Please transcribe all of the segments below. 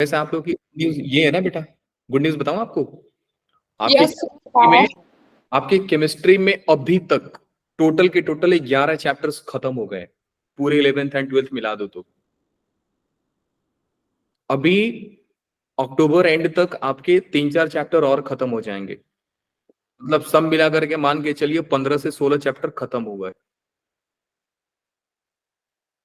वैसे आप लोग की न्यूज ये है ना बेटा, गुड न्यूज बताऊं आपको। आपके यस केमिस्ट्री में आपके केमिस्ट्री में अभी तक टोटल के टोटल 11 चैप्टर्स खत्म हो गए, पूरे 11th एंड 12th मिला दो तो। अभी अक्टूबर एंड तक आपके 3-4 चैप्टर और खत्म हो जाएंगे। मतलब सब मिला करके मान के चलिए 15 से 16 चैप्टर खत्म हो गए।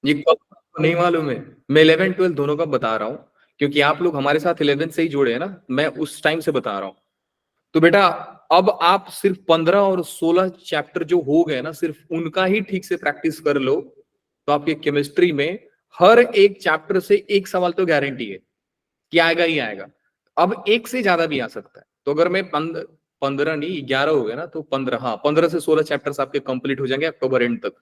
ये कब आपको नहीं मालूम है। मैं 11 12 दोनों का बता रहा हूँ, क्योंकि आप लोग हमारे साथ 11 से ही जुड़े हैं ना, मैं उस टाइम से बता रहा हूँ। तो बेटा अब आप सिर्फ 15 और 16 चैप्टर जो हो गए ना, सिर्फ उनका ही ठीक से प्रैक्टिस कर लो, तो आपके केमिस्ट्री में हर एक चैप्टर से एक सवाल तो गारंटी है कि आएगा ही आएगा। अब एक से ज्यादा भी आ सकता है। तो अगर मैं 15 नहीं 11 हो गया ना, तो 15, हाँ 15 से 16 चैप्टर्स आपके कंप्लीट हो जाएंगे अक्टूबर एंड तक।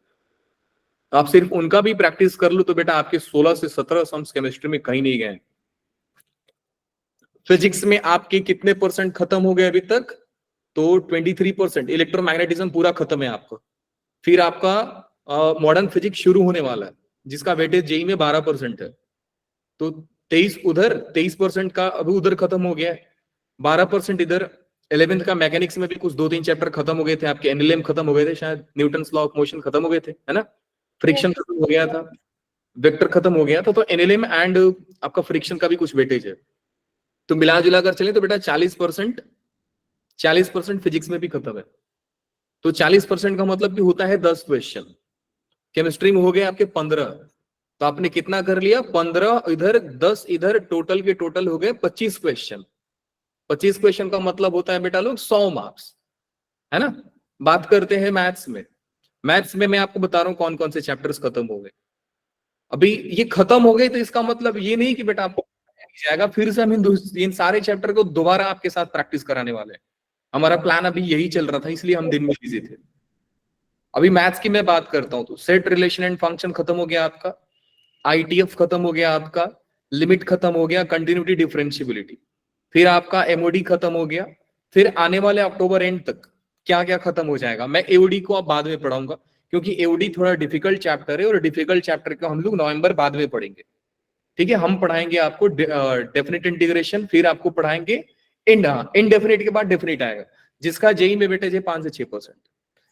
तो आप सिर्फ उनका भी प्रैक्टिस कर लो तो बेटा आपके 16 से 17 सम्स केमिस्ट्री में कहीं नहीं गए। फिजिक्स में आपके कितने परसेंट खत्म हो गए अभी तक? तो 23%। इलेक्ट्रोमैग्नेटिज्म पूरा खत्म है आपका। फिर आपका मॉडर्न फिजिक्स शुरू होने वाला है, जिसका वेटेज जेई में 12% है। तो 23 उधर, 23% का अभी उधर खत्म हो गया है, 12% इधर। 11th का मैकेनिक्स में भी कुछ 2-3 चैप्टर खत्म हो गए थे आपके। एनएलएम खत्म हो गए थे शायद, न्यूटन लॉ ऑफ मोशन खत्म हो गए थे, है ना। फ्रिक्शन खत्म हो गया था, वेक्टर खत्म हो गया था। तो एनएलएम एंड आपका फ्रिक्शन का भी कुछ वेटेज है। तो मिला जुला कर चले तो बेटा 40% फिजिक्स में भी खत्म है। तो 40% का मतलब कि होता है 10 क्वेश्चन। केमिस्ट्री में हो गए आपके 15। तो आपने कितना कर लिया? 15 इधर, 10 इधर, टोटल के टोटल हो गए 25 क्वेश्चन। 25 क्वेश्चन का मतलब होता है बेटा लोग 100 मार्क्स, है ना। बात करते हैं मैथ्स में। मैथ्स में मैं आपको बता रहा हूं कौन कौन से चैप्टर्स खत्म हो गए। अभी ये खत्म हो गए तो इसका मतलब ये नहीं कि बेटा आपको जाएगा, फिर से हम इन सारे चैप्टर को दोबारा आपके साथ प्रैक्टिस कराने वाले हैं। हमारा प्लान अभी यही चल रहा था, इसलिए हम दिन में बिजी थे। अभी मैथ्स की मैं बात करता हूं तो सेट रिलेशन एंड फंक्शन खत्म हो गया आपका, आईटीएफ खत्म हो गया आपका, लिमिट खत्म हो गया, कंटिन्यूटी डिफरेंशियबिलिटी, फिर आपका एमओडी खत्म हो गया। फिर आने वाले अक्टूबर एंड तक क्या क्या खत्म हो जाएगा, मैं एओडी को अब बाद में पढ़ाऊंगा, क्योंकि एओडी थोड़ा डिफिकल्ट चैप्टर है और डिफिकल्ट चैप्टर को हम लोग नवंबर बाद में पढ़ेंगे। ठीक है, हम पढ़ाएंगे आपको डेफिनेट इंटीग्रेशन, फिर आपको पढ़ाएंगे इनडेफिनेट के बाद डेफिनेट आएगा, जिसका जेई में बेटे 5 से 6%।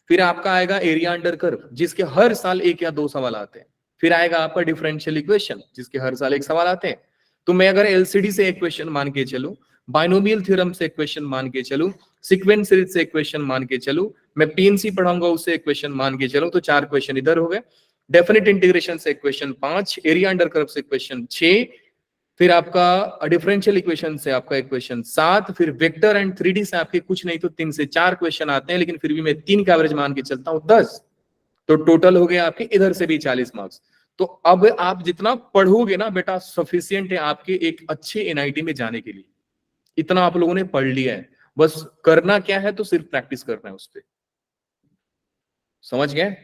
फिर आपका आएगा एरिया अंडर कर्व, जिसके हर साल 1 या 2 सवाल आते हैं। फिर आएगा आपका डिफरेंशियल इक्वेशन, जिसके हर साल 1 सवाल आते हैं। तो मैं अगर एलसीडी से एक क्वेश्चन मान के चलूं, बाइनोमियल थ्योरम से एक क्वेश्चन मान के चलूं, सीक्वेंस सीरीज से एक क्वेश्चन मान के चलूं, मैं पीएनसी पढ़ाऊंगा उससे एक क्वेश्चन मान के चलूं, तो 4 क्वेश्चन इधर हो गए। डेफिनेट इंटीग्रेशन से क्वेश्चन 5, एरिया अंडर कर्व से क्वेश्चन 6, फिर आपका डिफरेंशियल इक्वेशन से आपका एक क्वेश्चन 7, फिर वेक्टर एंड 3D से आपके कुछ नहीं तो 3 से 4 क्वेश्चन आते हैं, लेकिन फिर भी मैं 3 का एवरेज मान के चलता हूं 10। तो टोटल हो गया आपके इधर से भी 40 मार्क्स। तो अब आप जितना पढ़ोगे ना बेटा, सफिशियंट है आपके एक अच्छे एनआईटी में जाने के लिए। इतना आप लोगों ने पढ़ लिया है, बस करना क्या है, तो सिर्फ प्रैक्टिस करना है उस पर। समझ गए?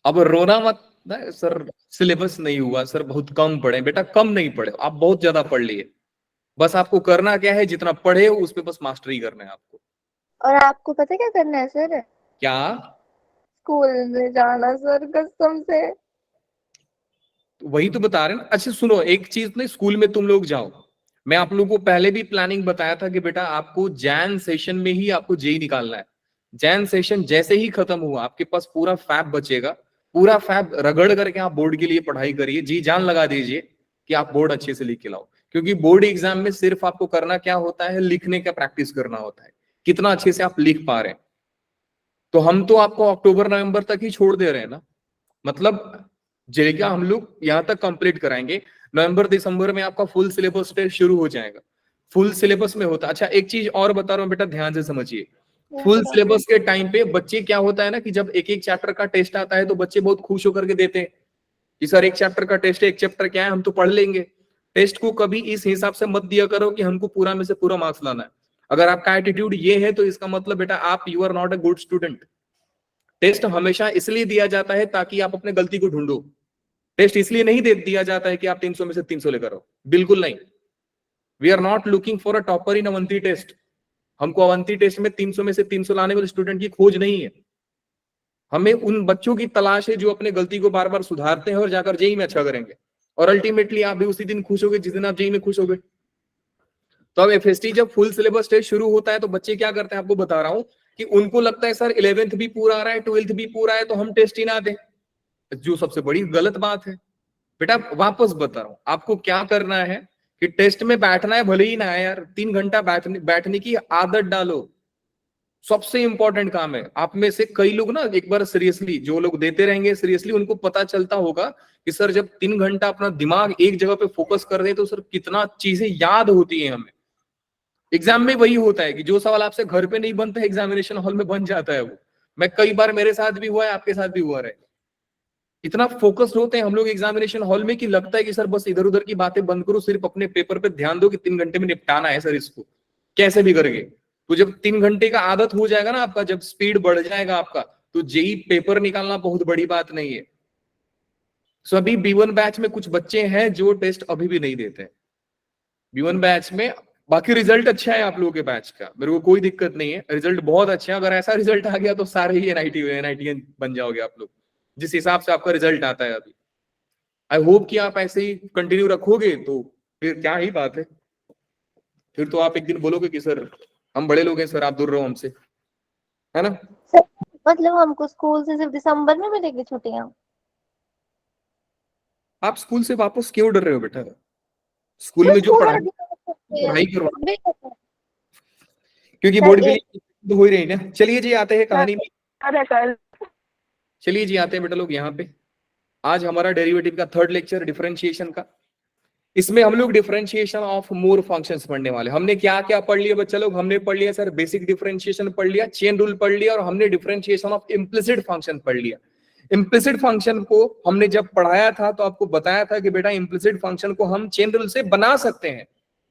अब रोना मत ना सर, सिलेबस नहीं हुआ सर, बहुत कम पढ़े। बेटा कम नहीं पढ़े, आप बहुत ज्यादा पढ़ लिए। बस आपको करना क्या है, जितना पढ़े हो उस पे बस मास्टरी करना है आपको। और आपको पता क्या करना है सर? क्या? स्कूल में जाना सर, कसम से। तो वही तो बता रहे हैं ना। अच्छा सुनो, एक चीज नहीं, स्कूल में तुम लोग जाओ, मैं आप लोगों को पहले भी प्लानिंग बताया था कि बेटा आपको जैन सेशन में ही आपको जेई निकालना है। जैन सेशन जैसे ही खत्म हुआ, आपके पास पूरा फैब बचेगा। पूरा फैब रगड़ करके आप बोर्ड के लिए पढ़ाई करिए, जी जान लगा दीजिए कि आप बोर्ड अच्छे से लिख के लाओ। क्योंकि बोर्ड एग्जाम में सिर्फ आपको करना क्या होता है, लिखने का प्रैक्टिस करना होता है, कितना अच्छे से आप लिख पा रहे हैं। तो हम तो आपको अक्टूबर नवंबर तक ही छोड़ दे रहे हैं ना, मतलब जेका हम लोग यहाँ तक कंप्लीट कराएंगे। नवंबर दिसंबर में आपका फुल सिलेबस टेस्ट शुरू हो जाएगा। फुल सिलेबस में होता, अच्छा एक चीज और बता रहा हूँ बेटा, ध्यान से समझिए। फुल सिलेबस के टाइम पे बच्चे क्या होता है ना, कि जब एक एक चैप्टर का टेस्ट आता है तो बच्चे बहुत खुश होकर के देते हैं कि सर एक चैप्टर का टेस्ट है, एक चैप्टर क्या है, हम तो पढ़ लेंगे। टेस्ट को कभी इस हिसाब से मत दिया करो कि हमको पूरा में से पूरा मार्क्स लाना है। अगर आपका एटीट्यूड ये है तो इसका मतलब बेटा आप you are not a good student. Test हमेशा इसलिए दिया जाता है ताकि आप अपने गलती को ढूंढो। टेस्ट इसलिए नहीं दे दिया जाता है कि आप 300 में से 300 लेकर आओ, बिल्कुल नहीं। We are not looking for a topper in Avanti test. हमको अवंती टेस्ट में 300 में से 300 लाने वाले स्टूडेंट की खोज नहीं है। हमें उन बच्चों की तलाश है जो अपने गलती को बार बार सुधारते हैं और जाकर जेई में अच्छा करेंगे। और अल्टीमेटली आप भी उसी दिन खुश होगे जिस दिन आप जेई में खुश होगे। तो अब एफएसटी जब फुल सिलेबस टेस्ट शुरू होता है तो बच्चे क्या करते हैं, आपको बता रहा हूं कि उनको लगता है सर 11th भी पूरा आ रहा है, 12th भी पूरा है, तो हम टेस्ट ही ना दें, जो सबसे बड़ी गलत बात है। बेटा वापस बता रहा हूं आपको क्या करना है कि टेस्ट में बैठना है, भले ही ना है यार, 3 घंटा बैठने की आदत डालो। सबसे इंपॉर्टेंट काम है। आप में से कई लोग ना एक बार सीरियसली, जो लोग देते रहेंगे सीरियसली, उनको पता चलता होगा कि सर जब 3 घंटा अपना दिमाग एक जगह पे फोकस कर दे तो सर कितना चीजें याद होती है हमें। एग्जाम में वही होता है कि जो सवाल आपसे घर पे नहीं बनता है एग्जामिनेशन हॉल में बन जाता है वो। मैं कई बार, मेरे साथ भी हुआ है, आपके साथ भी हुआ है। इतना फोकस्ड होते हैं हम लोग एग्जामिनेशन हॉल में कि लगता है कि सर बस इधर उधर की बातें बंद करो, सिर्फ अपने पेपर पे ध्यान दो कि 3 घंटे में निपटाना है सर इसको, कैसे भी करके। तो जब 3 घंटे का आदत हो जाएगा ना आपका, जब स्पीड बढ़ जाएगा आपका, तो जेई पेपर निकालना बहुत बड़ी बात नहीं है। सो अभी B1 बैच में कुछ बच्चे हैं जो टेस्ट अभी भी नहीं देते हैं B1 बैच में। बाकी रिजल्ट अच्छा है आप लोगों के बैच का, मेरे को कोई दिक्कत नहीं है, रिजल्ट बहुत अच्छा है। अगर ऐसा रिजल्ट आ गया तो सारे ही एनआईटी बन जाओगे आप लोग, जिस हिसाब से आपका रिजल्ट आता है अभी। आई होप कि आप ऐसे ही कंटिन्यू रखोगे तो फिर क्या ही बात है। फिर तो आप एक दिन बोलोगे कि सर हम बड़े लोग हैं सर, आप दूर रहो हमसे, है ना। सर मतलब हमको स्कूल से सिर्फ दिसंबर में मिलेगी छुट्टियां? आप स्कूल से वापस क्यों डर रहे हो बेटा? स्कूल सर में जो स्कूल वाले पढ़ाई दिसंबर पढ़ाई करवा, में क्योंकि सर बोर्ड के लिए तो हो ही रही ना। चलिए जी आते हैं कहानी में, कल। चलिए जी आते हैं बेटा लोग यहाँ पे। आज हमारा डेरिवेटिव का 3rd लेक्चर डिफरेंशिएशन का। इसमें हम लोग डिफरेंशिएशन ऑफ मोर फंक्शंस पढ़ने वाले। हमने क्या क्या पढ़ लिया बच्चा लोग? हमने पढ़ लिया सर बेसिक डिफरेंशिएशन पढ़ लिया, चेन रूल पढ़ लिया, और हमने डिफरेंशिएशन ऑफ इम्प्लिसिट फंक्शन पढ़ लिया। इम्प्लिसिट फंक्शन को हमने जब पढ़ाया था तो आपको बताया था कि बेटा इम्प्लिसिट फंक्शन को हम चेन रूल से बना सकते हैं,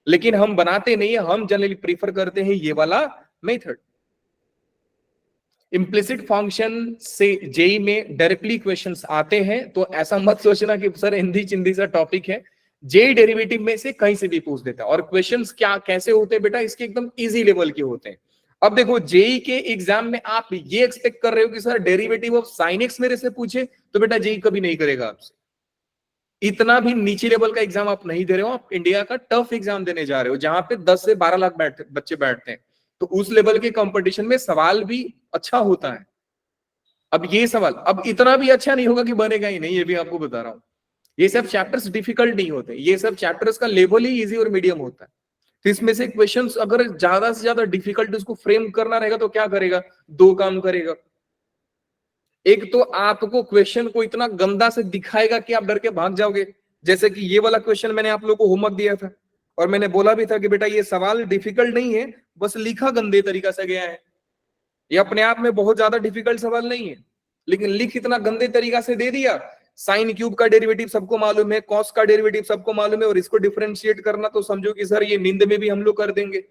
लेकिन हम बनाते नहीं है, हम जनरली प्रीफर करते हैं ये वाला मेथड। इम्प्लिसिट फंक्शन से जेई में डायरेक्टली क्वेश्चंस आते हैं, तो ऐसा मत सोचना कि सर हिंदी चिंदी सा टॉपिक है। जेई डेरिवेटिव में से कहीं से भी पूछ देता है। और क्वेश्चंस क्या कैसे होते हैं बेटा? इसके एकदम इजी लेवल के होते हैं। अब देखो जेई के एग्जाम में आप ये एक्सपेक्ट कर रहे हो कि sir derivative of sine x मेरे से पूछे, तो बेटा जेई कभी नहीं करेगा आपसे। इतना भी नीचे लेवल का एग्जाम आप नहीं दे रहे हो, आप इंडिया का टफ एग्जाम देने जा रहे हो जहां पे 10 से 12 लाख बच्चे बैठते हैं। तो उस लेवल के कंपटीशन में सवाल भी अच्छा होता है। अब ये सवाल अब इतना भी अच्छा नहीं होगा कि बनेगा ही नहीं, ये भी आपको बता रहा हूं। ये सब चैप्टर्स डिफिकल्ट नहीं होते, ये सब चैप्टर्स का लेवल ही इजी और मीडियम होता है। तो इसमें से क्वेश्चंस अगर ज्यादा से ज्यादा डिफिकल्ट उसको फ्रेम करना रहेगा तो क्या करेगा? 2 काम करेगा। एक तो आपको क्वेश्चन को इतना गंदा से दिखाएगा कि आप डर के भाग जाओगे। जैसे कि ये वाला क्वेश्चन मैंने आप लोगों को होमवर्क दिया था और मैंने बोला भी था कि बेटा ये सवाल डिफिकल्ट नहीं है, बस लिखा गंदे तरीका से गया है। ये अपने आप में बहुत ज्यादा डिफिकल्ट सवाल नहीं है, लेकिन लिख इतना गंदे तरीका से दे दिया। साइन क्यूब का डेरिवेटिव सबको मालूम है, कॉस का डेरिवेटिव सबको मालूम है, और इसको डिफरेंशिएट करना तो समझो कि सर ये नींद में भी हम लोग कर देंगे,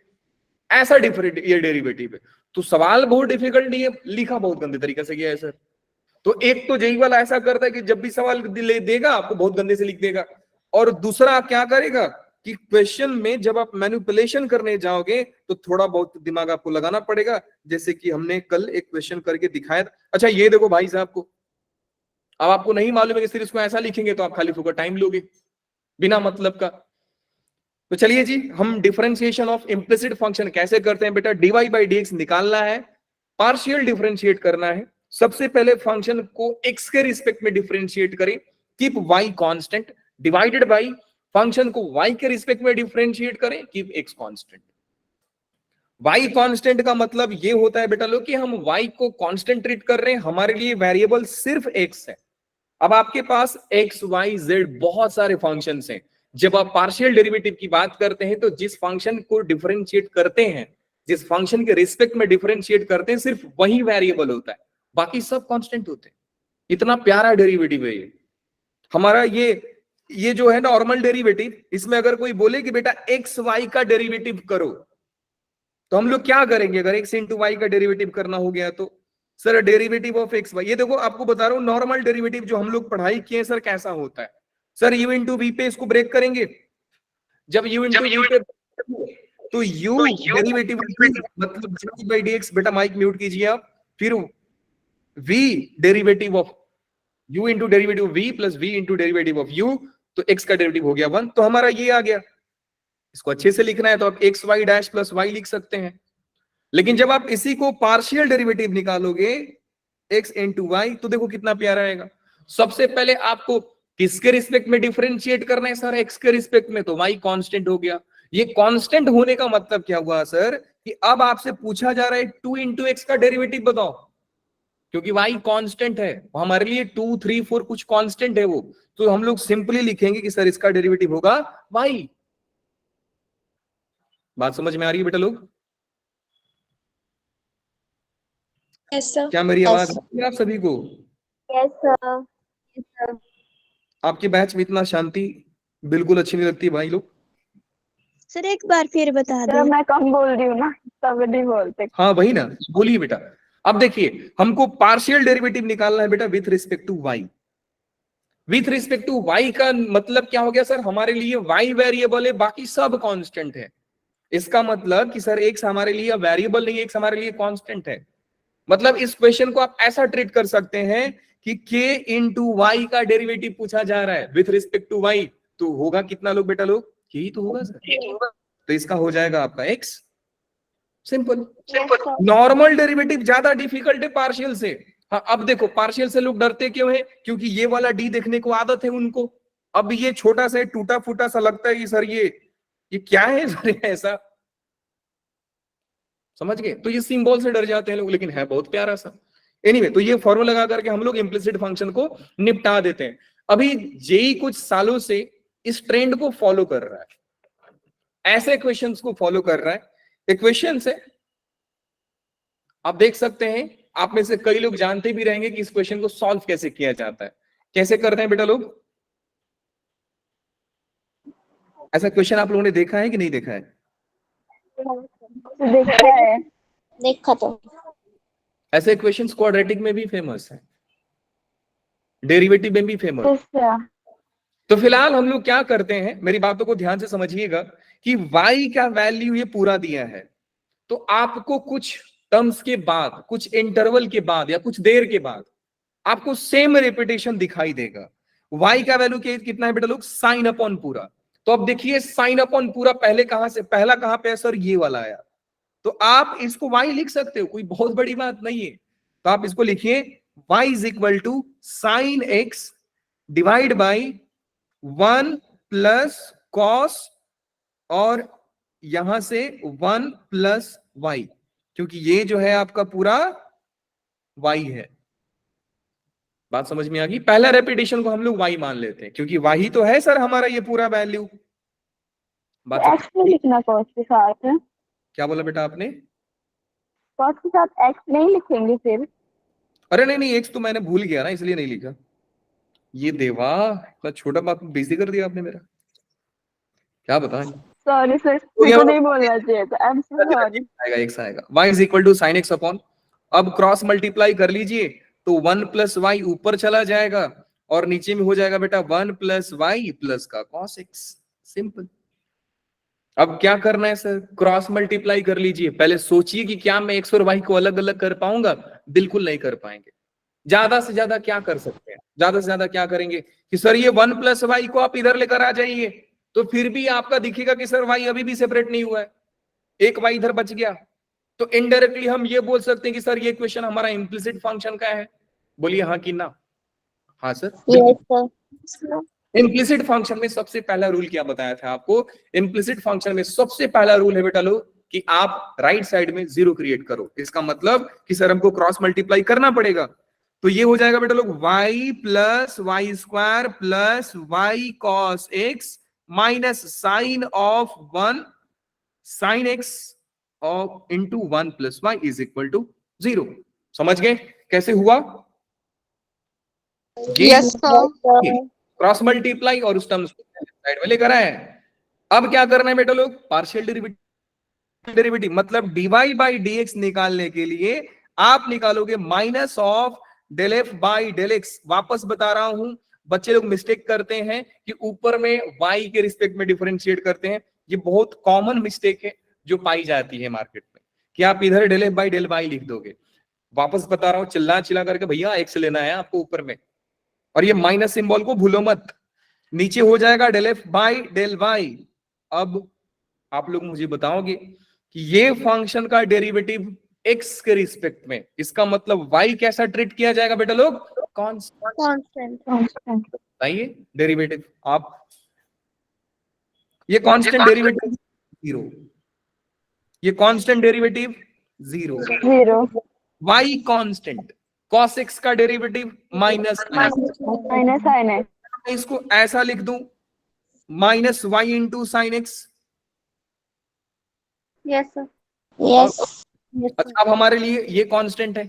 ऐसा डिफरेंट ये डेरिवेटिव है। तो सवाल बहुत डिफिकल्ट नहीं है, लिखा बहुत गंदे तरीके से गया है सर। तो एक तो जेई वाला ऐसा करता है कि जब भी सवाल देगा आपको बहुत गंदे से लिख देगा, और दूसरा क्या करेगा कि क्वेश्चन में जब आप मैनिपुलेशन करने जाओगे तो थोड़ा बहुत दिमाग आपको लगाना पड़ेगा, जैसे कि हमने कल एक क्वेश्चन करके दिखाया था। अच्छा ये देखो भाई साहब को, अब आपको नहीं मालूम है कि सिर्फ इसको ऐसा लिखेंगे तो आप खाली फुकट टाइम लोगे बिना मतलब का। तो चलिए जी, हम डिफरेंशिएशन ऑफ इम्प्लिसिट फंक्शन कैसे करते हैं बेटा? डीवाई बाई डी एक्स निकालना है, पार्शियल डिफरेंशिएट करना है। सबसे पहले फंक्शन को x के रिस्पेक्ट में डिफरेंशिएट करें, keep y constant, divided by function को y के रिस्पेक्ट में डिफरेंशिएट करें, keep x constant. y constant का मतलब ये होता है बेटा लोग कि हम y को कांस्टेंट ट्रीट कर रहे हैं, हमारे लिए वेरिएबल सिर्फ x है। अब आपके पास x y z बहुत सारे फंक्शंस हैं। जब आप पार्शियल डेरिवेटिव की बात करते हैं तो जिस फंक्शन को डिफरेंशिएट करते हैं, जिस फंक्शन के रिस्पेक्ट में डिफरेंशिएट करते हैं, सिर्फ वही वेरिएबल होता है, बाकी सब कांस्टेंट होते हैं। इतना प्यारा डेरिवेटिव है ये हमारा। ये जो है नॉर्मल डेरिवेटिव, इसमें अगर कोई बोले कि बेटा एक्स वाई का डेरिवेटिव करो, तो हम लोग क्या करेंगे? अगर एक्स इंटू वाई का डेरिवेटिव करना हो गया तो sir derivative of x y, ये देखो आपको बता रहा हूं नॉर्मल डेरिवेटिव जो हम लोग पढ़ाई किए सर कैसा होता है। सर यू इंटू वी पे इसको ब्रेक करेंगे। जब यू इंटू वी पे तो यू डेरिवेटिव मतलब डी बाई डी एक्स, बेटा माइक म्यूट कीजिए आप। फिर v derivative of u into derivative v plus v into derivative of u, तो x का डेरिवेटिव हो गया 1, तो हमारा ये आ गया। इसको अच्छे से लिखना है तो आप x y dash plus y लिख सकते हैं। लेकिन जब आप इसी को पार्शियल डेरिवेटिव निकालोगे x इंटू वाई, तो देखो कितना प्यारा आएगा। सबसे पहले आपको किसके रिस्पेक्ट में डिफरेंशिएट करना है सर? x के रिस्पेक्ट में, तो y कांस्टेंट हो गया। ये कांस्टेंट होने का मतलब क्या हुआ सर? कि अब आपसे पूछा जा रहा है 2 इंटू एक्स का डेरिवेटिव बताओ, क्योंकि y कांस्टेंट है हमारे लिए, 2 3 4 कुछ कांस्टेंट है वो, तो हम लोग सिंपली लिखेंगे कि सर इसका डेरिवेटिव होगा y। बात समझ में आ रही है बेटा लोग? Yes sir. क्या मेरी आवाज आ रही है आप सभी को? Yes sir. Yes sir. आपके बैच में इतना शांति बिल्कुल अच्छी नहीं लगती भाई लोग। सर एक बार फिर बता सर दो। मैं कम बोल रही हूँ ना, सब नहीं बोलते। हाँ वही ना, बोलिए बेटा। अब देखिए हमको पार्शियल डेरिवेटिव निकालना है बेटा with respect to y. With respect to y का मतलब क्या हो गया सर? हमारे लिए वाई वेरिएबल है, बाकी सब कांस्टेंट है। इसका मतलब कि सर एक्स हमारे लिए वेरिएबल नहीं है, एक्स हमारे लिए कांस्टेंट है। मतलब इस क्वेश्चन को आप ऐसा ट्रीट कर सकते हैं कि k इंटू वाई का डेरिवेटिव पूछा जा रहा है विथ रिस्पेक्ट टू वाई, तो होगा कितना लोग बेटा लोग? यही तो होगा सर। तो इसका हो जाएगा आपका x। सिंपल। नॉर्मल डेरिवेटिव ज्यादा डिफिकल्ट है पार्शियल से। हाँ अब देखो पार्शियल से लोग डरते क्यों है? क्योंकि ये वाला डी देखने को आदत है उनको। अब ये छोटा सा टूटा फूटा सा लगता है कि सर ये क्या है सर ऐसा, समझ गए? तो ये सिंबल से डर जाते हैं लोग, लेकिन है बहुत प्यारा सा। एनीवे तो ये फॉर्मूला लगा करके हम लोग इम्प्लिसिट फंक्शन को निपटा देते हैं। अभी जेई कुछ सालों से इस ट्रेंड को फॉलो कर रहा है, ऐसे क्वेश्चंस को फॉलो कर रहा है। इक्वेशन से आप देख सकते हैं, आप में से कई लोग जानते भी रहेंगे कि इस क्वेश्चन को सॉल्व कैसे किया जाता है। कैसे करते हैं बेटा लोग? ऐसा क्वेश्चन आप लोगों ने देखा है कि नहीं देखा है? देखा है। देखा तो। ऐसे क्वेश्चंस क्वाड्रेटिक में भी फेमस है, डेरिवेटिव में भी फेमस। अच्छा। तो फिलहाल हम लोग क्या करते हैं, मेरी बातों को ध्यान से समझिएगा कि y का वैल्यू ये पूरा दिया है, तो आपको कुछ टर्म्स के बाद, कुछ इंटरवल के बाद या कुछ देर के बाद आपको सेम रिपीटेशन दिखाई देगा। y का वैल्यू कितना है बेटा लोग? साइन अपॉन पूरा। तो अब देखिए साइन अपॉन पूरा पहले कहां से, पहला कहां पे है सर? ये वाला आया। तो आप इसको y लिख सकते हो, कोई बहुत बड़ी बात नहीं है। तो आप इसको लिखिए y is equal to sine x divide by 1 plus cos, और यहां से 1 प्लस वाई, क्योंकि ये जो है आपका पूरा y है। बात समझ में आ गई? पहला रेपिटेशन को हम लोग y मान लेते हैं, क्योंकि y तो है सर हमारा ये पूरा वैल्यू। बात एक्स नहीं लिखना कॉस के साथ है। क्या बोला बेटा आपने? कॉस के साथ एक्स नहीं लिखेंगे फिर? अरे नहीं नहीं, एक्स तो मैंने भूल गया ना, इसलिए नहीं लिखा। ये देवा, इतना छोटा बात बेइज्जती कर दिया आपने मेरा, क्या बताएं। सॉरी सर, तो मेरे को नहीं बोलना चाहिए था। I am so sorry. आएगा x आएगा, y is equal to sine x upon, अब क्रॉस मल्टीप्लाई कर लीजिए तो 1 प्लस वाई ऊपर चला जाएगा और नीचे में हो जाएगा बेटा 1 प्लस वाई प्लस का कॉस एक्स। सिंपल। अब क्या करना है सर? क्रॉस मल्टीप्लाई कर लीजिए। पहले सोचिए कि क्या मैं एक्स और वाई को अलग अलग कर पाऊंगा? बिल्कुल नहीं कर पाएंगे। ज्यादा से ज्यादा क्या कर सकते हैं? ज्यादा से ज्यादा क्या करेंगे कि सर ये 1 प्लस वाई को आप इधर लेकर आ जाइए, तो फिर भी आपका दिखेगा कि सर वाई अभी भी सेपरेट नहीं हुआ है, एक वाई इधर बच गया। तो इनडायरेक्टली हम ये बोल सकते हैं कि सर ये क्वेश्चन हमारा इम्प्लिसिट फंक्शन का है। बोलिए हाँ कि ना? हाँ sir. Yes sir. Implicit function में सबसे पहला रूल क्या बताया था आपको? इम्प्लिसिट फंक्शन में सबसे पहला रूल है बेटा लोग कि आप राइट साइड में जीरो क्रिएट करो। इसका मतलब कि सर हमको क्रॉस मल्टीप्लाई करना पड़ेगा। तो ये हो जाएगा बेटा लोग y plus y square plus y cos x minus sine of 1 sine x of into 1 plus y is equal to 0। समझ गए कैसे हुआ? Yes sir. क्रॉस मल्टीप्लाई और उस टर्म्स को साइड में लेकर आए। अब क्या करना है बेटा लोग? पार्शियल डेरिवेटिव मतलब डीवाई बाई डी एक्स निकालने के लिए आप निकालोगे minus of del f by del x. वापस बता रहा हूं, बच्चे लोग मिस्टेक करते हैं कि ऊपर में y के रिस्पेक्ट में डिफरेंशिएट करते हैं। ये बहुत कॉमन मिस्टेक है जो पाई जाती है मार्केट में, कि आप इधर del f by del y लिख दोगे। वापस बता रहा हूं, चिल्ला चिल्ला करके भैया एक्स लेना है आपको ऊपर में, और ये माइनस सिंबल को भूलो मत। नीचे हो जाएगा del f by del y. अब आप लोग मुझे बताओगे कि ये फंक्शन का डेरिवेटिव एक्स के रिस्पेक्ट में, इसका मतलब वाई कैसा ट्रीट किया जाएगा बेटा लोग? कांस्टेंट। कांस्टेंट। बताइए डेरिवेटिव आप, ये कांस्टेंट डेरिवेटिव जीरो, ये constant derivative zero, zero y constant, cos x का डेरिवेटिव माइनस, माइनस साइन है। इसको ऐसा लिख दूं minus y into sine x. Yes sir. Yes. अच्छा अब हमारे लिए ये कांस्टेंट है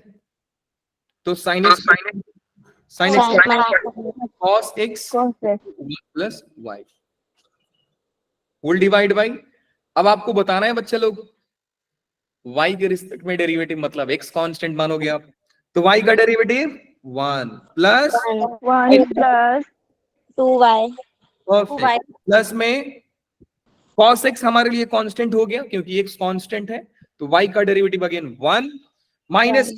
तो sine x cos x plus y whole divide by. अब आपको बताना है बच्चे लोग y के रिस्पेक्ट में डेरिवेटिव मतलब x कांस्टेंट मानोगे आप, तो y का derivative 1 plus 1 plus 2y। Plus में cos x हमारे लिए कांस्टेंट हो गया क्योंकि x कांस्टेंट है, तो y का derivative again 1 minus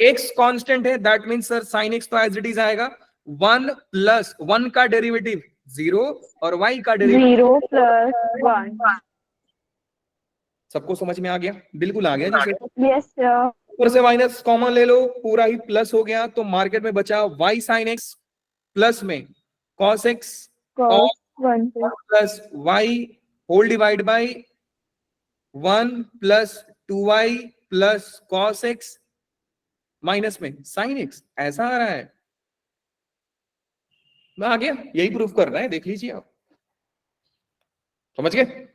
x constant है, that means sir sin x तो एज इट इज आएगा 1 प्लस 1 का डेरिवेटिव 0 और y का डेरिवेटिव 0 प्लस 1। सबको समझ में आ गया? बिल्कुल आ गया जैसे यस सर। ऊपर से माइनस कॉमन ले लो, पूरा ही प्लस हो गया, तो मार्केट में बचा y sin x प्लस में cos x cos 1 plus y whole divide by 1 plus 2y plus cos x minus में sin x, ऐसा आ रहा है ना? आ गया, यही प्रूफ कर रहा है, देख लीजिए आप, समझ गए?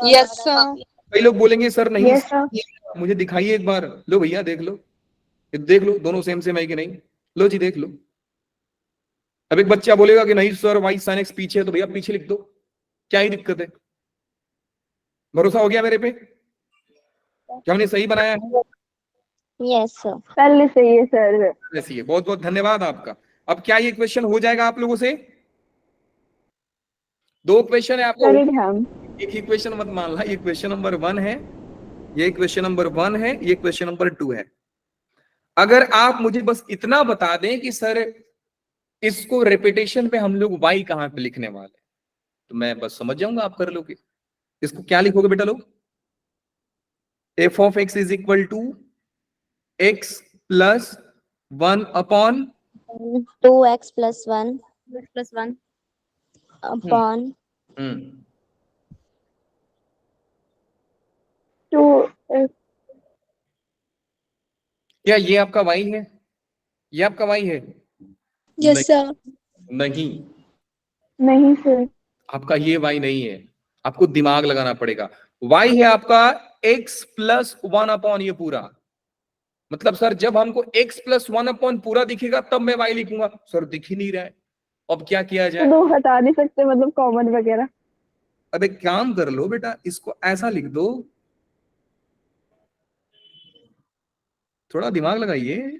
Yes sir. कई लोग बोलेंगे सर नहीं Yes, sir. मुझे दिखाइए एक बार, लो भैया देख लो, ये देख लो दोनों सेम सेम है कि नहीं, लो जी देख लो। अब एक बच्चा बोलेगा कि नहीं सर वाई साइन एक्स पीछे है, तो भैया पीछे लिख दो, क्या ही दिक्कत है? भरोसा हो गया मेरे पे क्या हमने सही बनाया है? Yes sir. पहले से ही है सर। ऐसी है, बहुत बहुत धन्यवाद आपका। अब क्या ये क्वेश्चन हो जाएगा आप लोगों से? दो क्वेश्चन है आपको, करेंगे हम। एक ही क्वेश्चन मत मान ला, ये क्वेश्चन नंबर 1 है, ये क्वेश्चन नंबर 1 है, ये क्वेश्चन नंबर 2 है। अगर आप मुझे बस इतना बता दें कि सर इसको रेपिटेशन पे हम लोग y कहां पे लिखने वाले, तो मैं बस समझ जाऊंगा आप कर लोगे। इसको क्या लिखोगे बेटा लोग? f of x is equal to x plus 1 upon 2x plus 1 upon 2 क्या ये आपका y है? ये आपका y है? Yes sir. नहीं, नहीं सर। आपका ये y नहीं है, आपको दिमाग लगाना पड़ेगा। y है आपका x प्लस 1 अपॉन ये पूरा, मतलब सर जब हमको x प्लस 1 अपॉन पूरा दिखेगा तब मैं y लिखूंगा, सर दिख ही नहीं रहा है, अब क्या किया जाए? तो हटा नहीं सकते मतलब कॉमन वगैरह? अब एक काम कर लो बेटा, इसको ऐसा लिख दो, थोड़ा दिमाग लगाइए,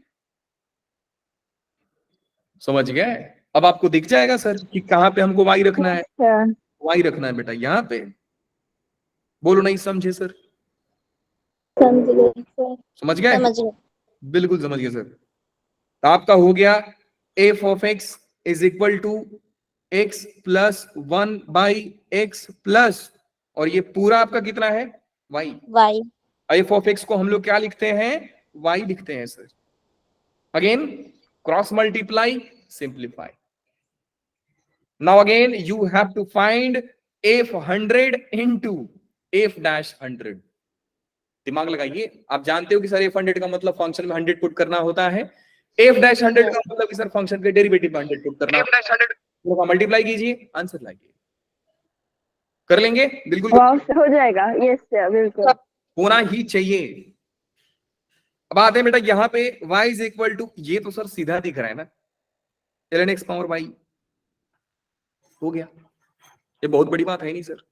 समझ गए? अब आपको दिख जाएगा सर कि कहां पे हमको y रखना है, अच्छा। y रखना है बेटा यहाँ पे। बोलो नहीं समझे सर? समझ गए सर। समझ गए? समझ गए। बिल्कुल समझ गए सर। तो आपका हो गया f of x is equal to x plus 1 by x plus, और ये पूरा आपका कितना है? y। y। f of x को हम लोग क्या लिखते हैं? y लिखते हैं sir. Again cross multiply, simplify. Now again you have to find f 100 into f dash 100। दिमाग लगाइए, आप जानते हो कि सर f 100 का मतलब फंक्शन में 100 पुट करना होता है, f डैश 100 का मतलब कि सर फंक्शन के डेरिवेटिव में 100 पुट करना होता है। तो मल्टीप्लाई कीजिए, आंसर लाइए, कर लेंगे? बिल्कुल हो जाएगा। यस सर, बिल्कुल होना ही चाहिए। अब आते हैं बेटा यहाँ पे y इज इक्वल टू, ये तो सर सीधा दिख रहा है ना, ln x पावर y हो गया, ये बहुत बड़ी बात है नहीं सर।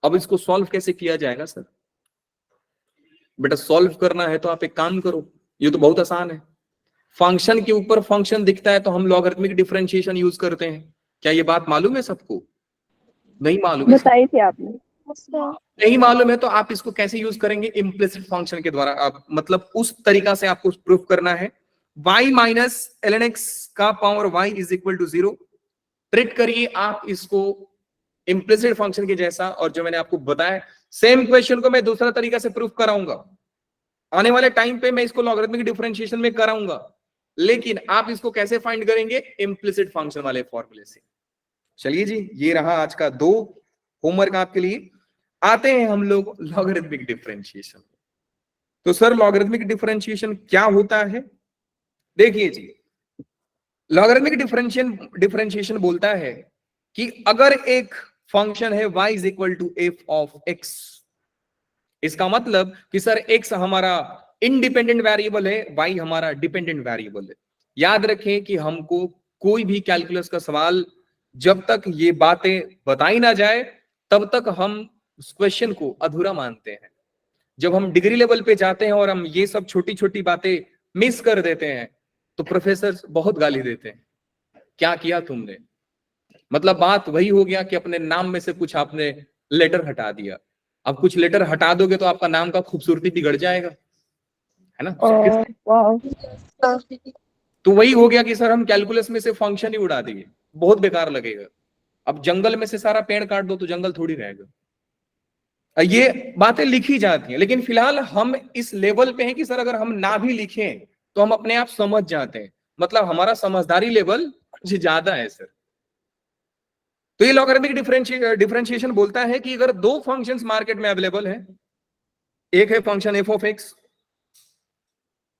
अब इसको सॉल्व कैसे किया जाएगा सर? बेटा सॉल्व करना है तो आप एक काम करो, ये तो बहुत आसान है, फंक्शन के ऊपर फंक्शन दिखता है तो हम लॉगरिथमिक डिफरेंशिएशन यूज करते हैं। क्या ये बात मालूम है सबको? नहीं मालूम है? बताई थी आपने। नहीं मालूम है तो आप इसको कैसे यूज करेंगे? इम्प्लिसिट फंक्शन के द्वारा, आप मतलब उस तरीका से आपको प्रूफ करना है। y माइनस ln x का power y is equal to 0, treat करिए आप इसको इम्प्लिसिट फंक्शन के जैसा, और जो मैंने आपको बताया सेम क्वेश्चन को मैं दूसरा तरीका से प्रूफ कराऊंगा आने वाले टाइम पे, मैं इसको लॉगरिथमिक डिफरेंशिएशन में कराऊंगा, लेकिन आप इसको कैसे फाइंड करेंगे? इम्प्लिसिट फंक्शन वाले फॉर्मूले से। चलिए जी, ये रहा आज का 2 होमवर्क आपके लिए। आते हैं हम लोग लॉगरिथमिक डिफरेंशिएशन। तो सर लॉगरिथमिक डिफरेंशिएशन क्या होता है? देखिए जी, लॉगरिथमिक डिफरेंशिएशन बोलता है कि अगर एक फंक्शन है y is equal to f of x, इसका मतलब कि सर x हमारा इंडिपेंडेंट वेरिएबल है, y हमारा डिपेंडेंट वेरिएबल है। याद रखें कि हमको कोई भी कैलकुलस का सवाल जब तक ये बातें बताई ना जाए तब तक हम उस क्वेश्चन को अधूरा मानते हैं। जब हम डिग्री लेवल पे जाते हैं और हम ये सब छोटी छोटी बातें मिस कर देते हैं तो प्रोफेसर बहुत गाली देते हैं, क्या किया तुमने? मतलब बात वही हो गया कि अपने नाम में से कुछ आपने लेटर हटा दिया। अब कुछ लेटर हटा दोगे तो आपका नाम का खूबसूरती बिगड़ जाएगा, है ना? तो वही हो गया कि सर हम कैलकुलस में से फंक्शन ही उड़ा दिए, बहुत बेकार लगेगा। अब जंगल में से सारा पेड़ काट दो तो जंगल थोड़ी रहेगा। ये बातें लिखी जाती हैं, लेकिन फिलहाल हम इस लेवल पे हैं कि सर अगर हम ना भी लिखें तो हम अपने आप समझ जाते हैं, मतलब हमारा समझदारी लेवल कुछ ज्यादा है सर। तो ये लॉगरिथमिक डिफरेंशिएशन बोलता है कि अगर 2 फंक्शंस मार्केट में अवेलेबल है, एक है फंक्शन एफ ऑफ एक्स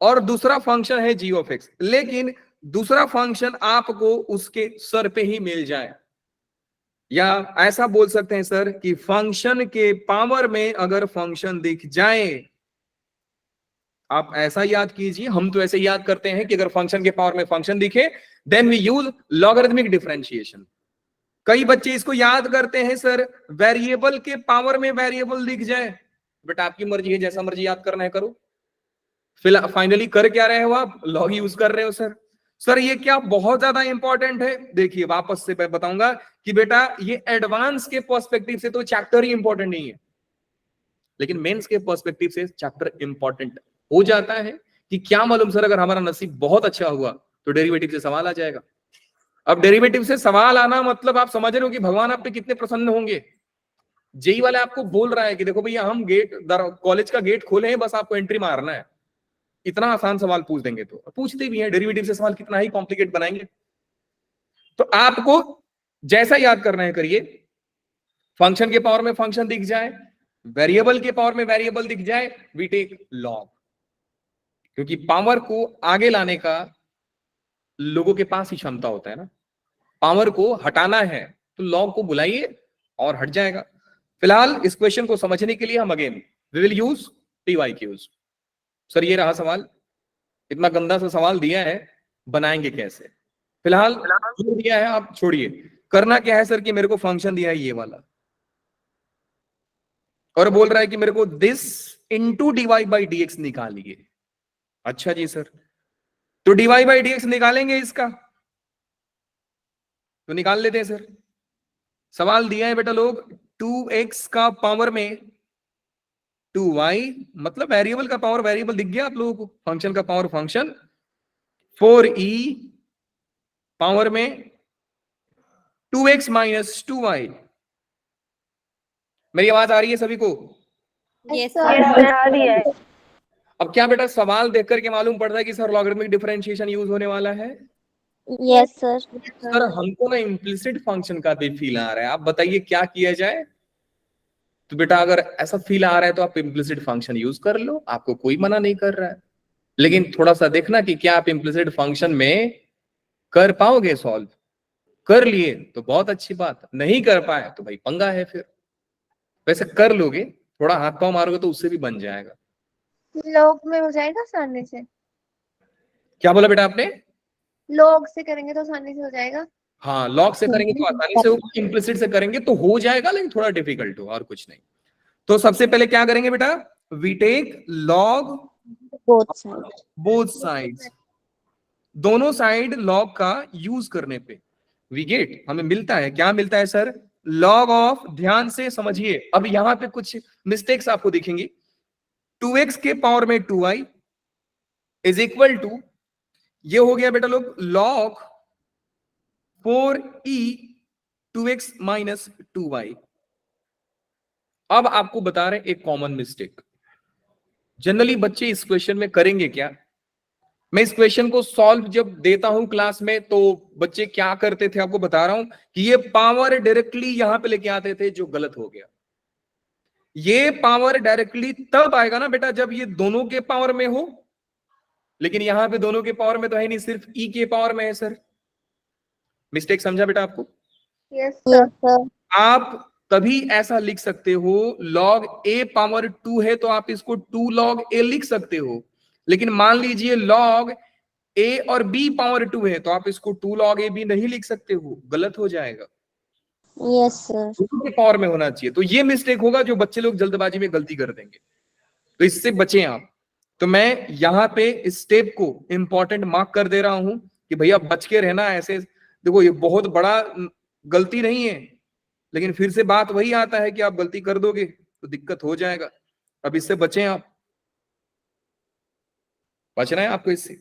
और दूसरा फंक्शन है जी ऑफ एक्स, लेकिन दूसरा फंक्शन आपको उसके सर पे ही मिल जाए, या ऐसा बोल सकते हैं सर कि फंक्शन के पावर में अगर फंक्शन दिख जाए, आप ऐसा याद कीजिए, हम तो ऐसे याद करते हैं कि अगर फंक्शन के पावर में फंक्शन दिखे then we use logarithmic differentiation. कई बच्चे इसको याद करते हैं सर वेरिएबल के पावर में वेरिएबल दिख जाए, बट आपकी मर्जी है, जैसा मर्जी याद करना है करो। फिलहाल फाइनली कर क्या रहे हो आप? लॉग यूज कर रहे हो सर। सर ये क्या बहुत ज्यादा इंपॉर्टेंट है? देखिए वापस से मैं बताऊंगा कि बेटा ये एडवांस के पर्सपेक्टिव से तो चैप्टर ही इंपॉर्टेंट नहीं है, लेकिन मेंस के पर्सपेक्टिव से चैप्टर इंपॉर्टेंट हो जाता है कि क्या मालूम सर अगर हमारा नसीब बहुत अच्छा हुआ तो डेरिवेटिव से सवाल आ जाएगा। अब डेरिवेटिव से सवाल आना मतलब आप समझ रहे हो कि भगवान आप पे कितने प्रसन्न होंगे। जेई वाला आपको बोल रहा है कि देखो भैया हम कॉलेज का गेट खोले हैं, बस आपको एंट्री मारना है, इतना आसान सवाल पूछ देंगे। तो पूछते भी हैं, डेरिवेटिव से सवाल कितना ही कॉम्प्लिकेट बनाएंगे। तो आपको जैसा याद करना है करिए, फंक्शन के पावर में फंक्शन दिख जाए, वेरिएबल के पावर में वेरिएबल दिख जाए, वी टेक लॉग, क्योंकि पावर को आगे लाने का लोगों के पास ही क्षमता होता है ना। पावर को हटाना है तो लॉग को बुलाइए और हट जाएगा। फिलहाल इस क्वेश्चन को समझने के लिए हम again we will use PYQs। Sir ये रहा सवाल, इतना गंदा सा सवाल दिया है, बनाएंगे कैसे? फिलहाल जो दिया है आप छोड़िए, करना क्या है सर कि मेरे को फंक्शन दिया है ये वाला और बोल रहा है कि मेरे को this into dy by dx निकालिए। अच्छा जी सर, तो dy बाई dx निकालेंगे इसका, तो निकाल लेते हैं सर। सवाल दिया है बेटा लोग 2x का पावर में 2y, मतलब वेरिएबल का पावर वेरिएबल दिख गया आप लोगों को, फंक्शन का पावर फंक्शन, 4e पावर में 2x माइनस 2y। मेरी आवाज आ रही है सभी को? Yes, आ रही है। अब क्या बेटा सवाल देख करके मालूम पड़ता है कि सर लॉगरिथमिक डिफरेंशिएशन यूज होने वाला है? Yes, sir. सर हमको ना इम्प्लिसिट फंक्शन का भी फील आ रहा है, आप बताइए क्या किया जाए? तो बेटा अगर ऐसा फील आ रहा है तो आप इम्प्लिसिट फंक्शन यूज कर लो, आपको कोई मना नहीं कर रहा है, लेकिन थोड़ा सा देखना कि क्या आप इम्प्लिसिट फंक्शन में कर पाओगे सॉल्व। कर लिए तो बहुत अच्छी बात, नहीं कर पाए तो भाई पंगा है फिर। वैसे कर लोगे, थोड़ा हाथ पांव मारोगे तो उससे भी बन जाएगा। लॉग में हो जाएगा आसानी से? क्या बोला बेटा आपने? लॉग से करेंगे तो आसानी से हो जाएगा? हाँ लॉग से करेंगे तो आसानी से होगा, इम्प्लिसिट से करेंगे तो हो जाएगा लेकिन थोड़ा डिफिकल्ट हो, और कुछ नहीं। तो सबसे पहले क्या करेंगे बेटा? We take log Both sides. Both sides, दोनों साइड लॉग का यूज करने पे वी गेट, हमें मिलता है, क्या मिलता है सर? लॉग ऑफ, ध्यान से समझिए, अब यहां पे कुछ मिस्टेक्स आपको दिखेंगी। 2x के पावर में 2y इज इक्वल टू, ये हो गया बेटा लोग log 4e 2x minus 2y। अब आपको बता रहे हैं एक कॉमन मिस्टेक। जनरली बच्चे इस क्वेश्चन में करेंगे क्या, मैं इस क्वेश्चन को सॉल्व जब देता हूं क्लास में तो बच्चे क्या करते थे आपको बता रहा हूं कि ये पावर डायरेक्टली यहां पे लेके आते थे, जो गलत हो गया। ये पावर डायरेक्टली तब आएगा ना बेटा जब ये दोनों के पावर में हो, लेकिन यहां पे दोनों के पावर में तो है नहीं, सिर्फ ई के पावर में है सर। मिस्टेक समझा बेटा आपको? Yes Yes, sir. sir. आप तभी ऐसा लिख सकते हो, log a पावर 2 है तो आप इसको 2 log a लिख सकते हो, लेकिन मान लीजिए log a और b पावर 2 है तो आप इसको 2 log a b नहीं लिख सकते हो, गलत हो जाएगा। Yes, sir. दोनों के पावर में होना चाहिए। तो ये मिस्टेक होगा जो बच्चे लोग जल्दबाजी में गलती कर देंगे, तो इससे बचें आप। तो मैं यहां पे इस स्टेप को इंपॉर्टेंट मार्क कर दे रहा हूं कि भैया बच के रहना ऐसे। देखो ये बहुत बड़ा गलती नहीं है, लेकिन फिर से बात वही आता है कि आप गलती कर दोगे तो दिक्कत हो जाएगा। अब इससे बचें आप, बचना है आपको इससे।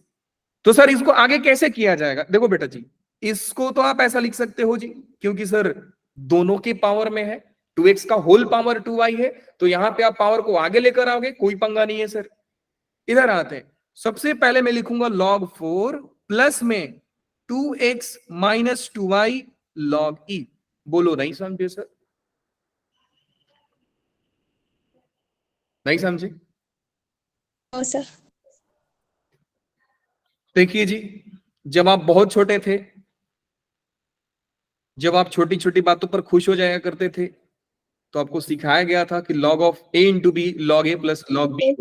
तो सर इसको आगे कैसे किया जाएगा? देखो बेटा जी, इसको तो आप ऐसा लिख सकते हो जी, क्योंकि सर दोनों के पावर में है, 2x का होल पावर 2y है, तो यहां पे आप पावर को आगे लेकर आओगे, कोई पंगा नहीं है सर। इधर आते हैं, सबसे पहले मैं लिखूंगा log 4 प्लस में 2x minus 2y log e। बोलो नहीं समझे सर? नहीं समझे? No, sir. देखिए जी, जब आप बहुत छोटे थे, जब आप छोटी छोटी बातों पर खुश हो जाया करते थे, तो आपको सिखाया गया था कि log of a into b log a plus log b।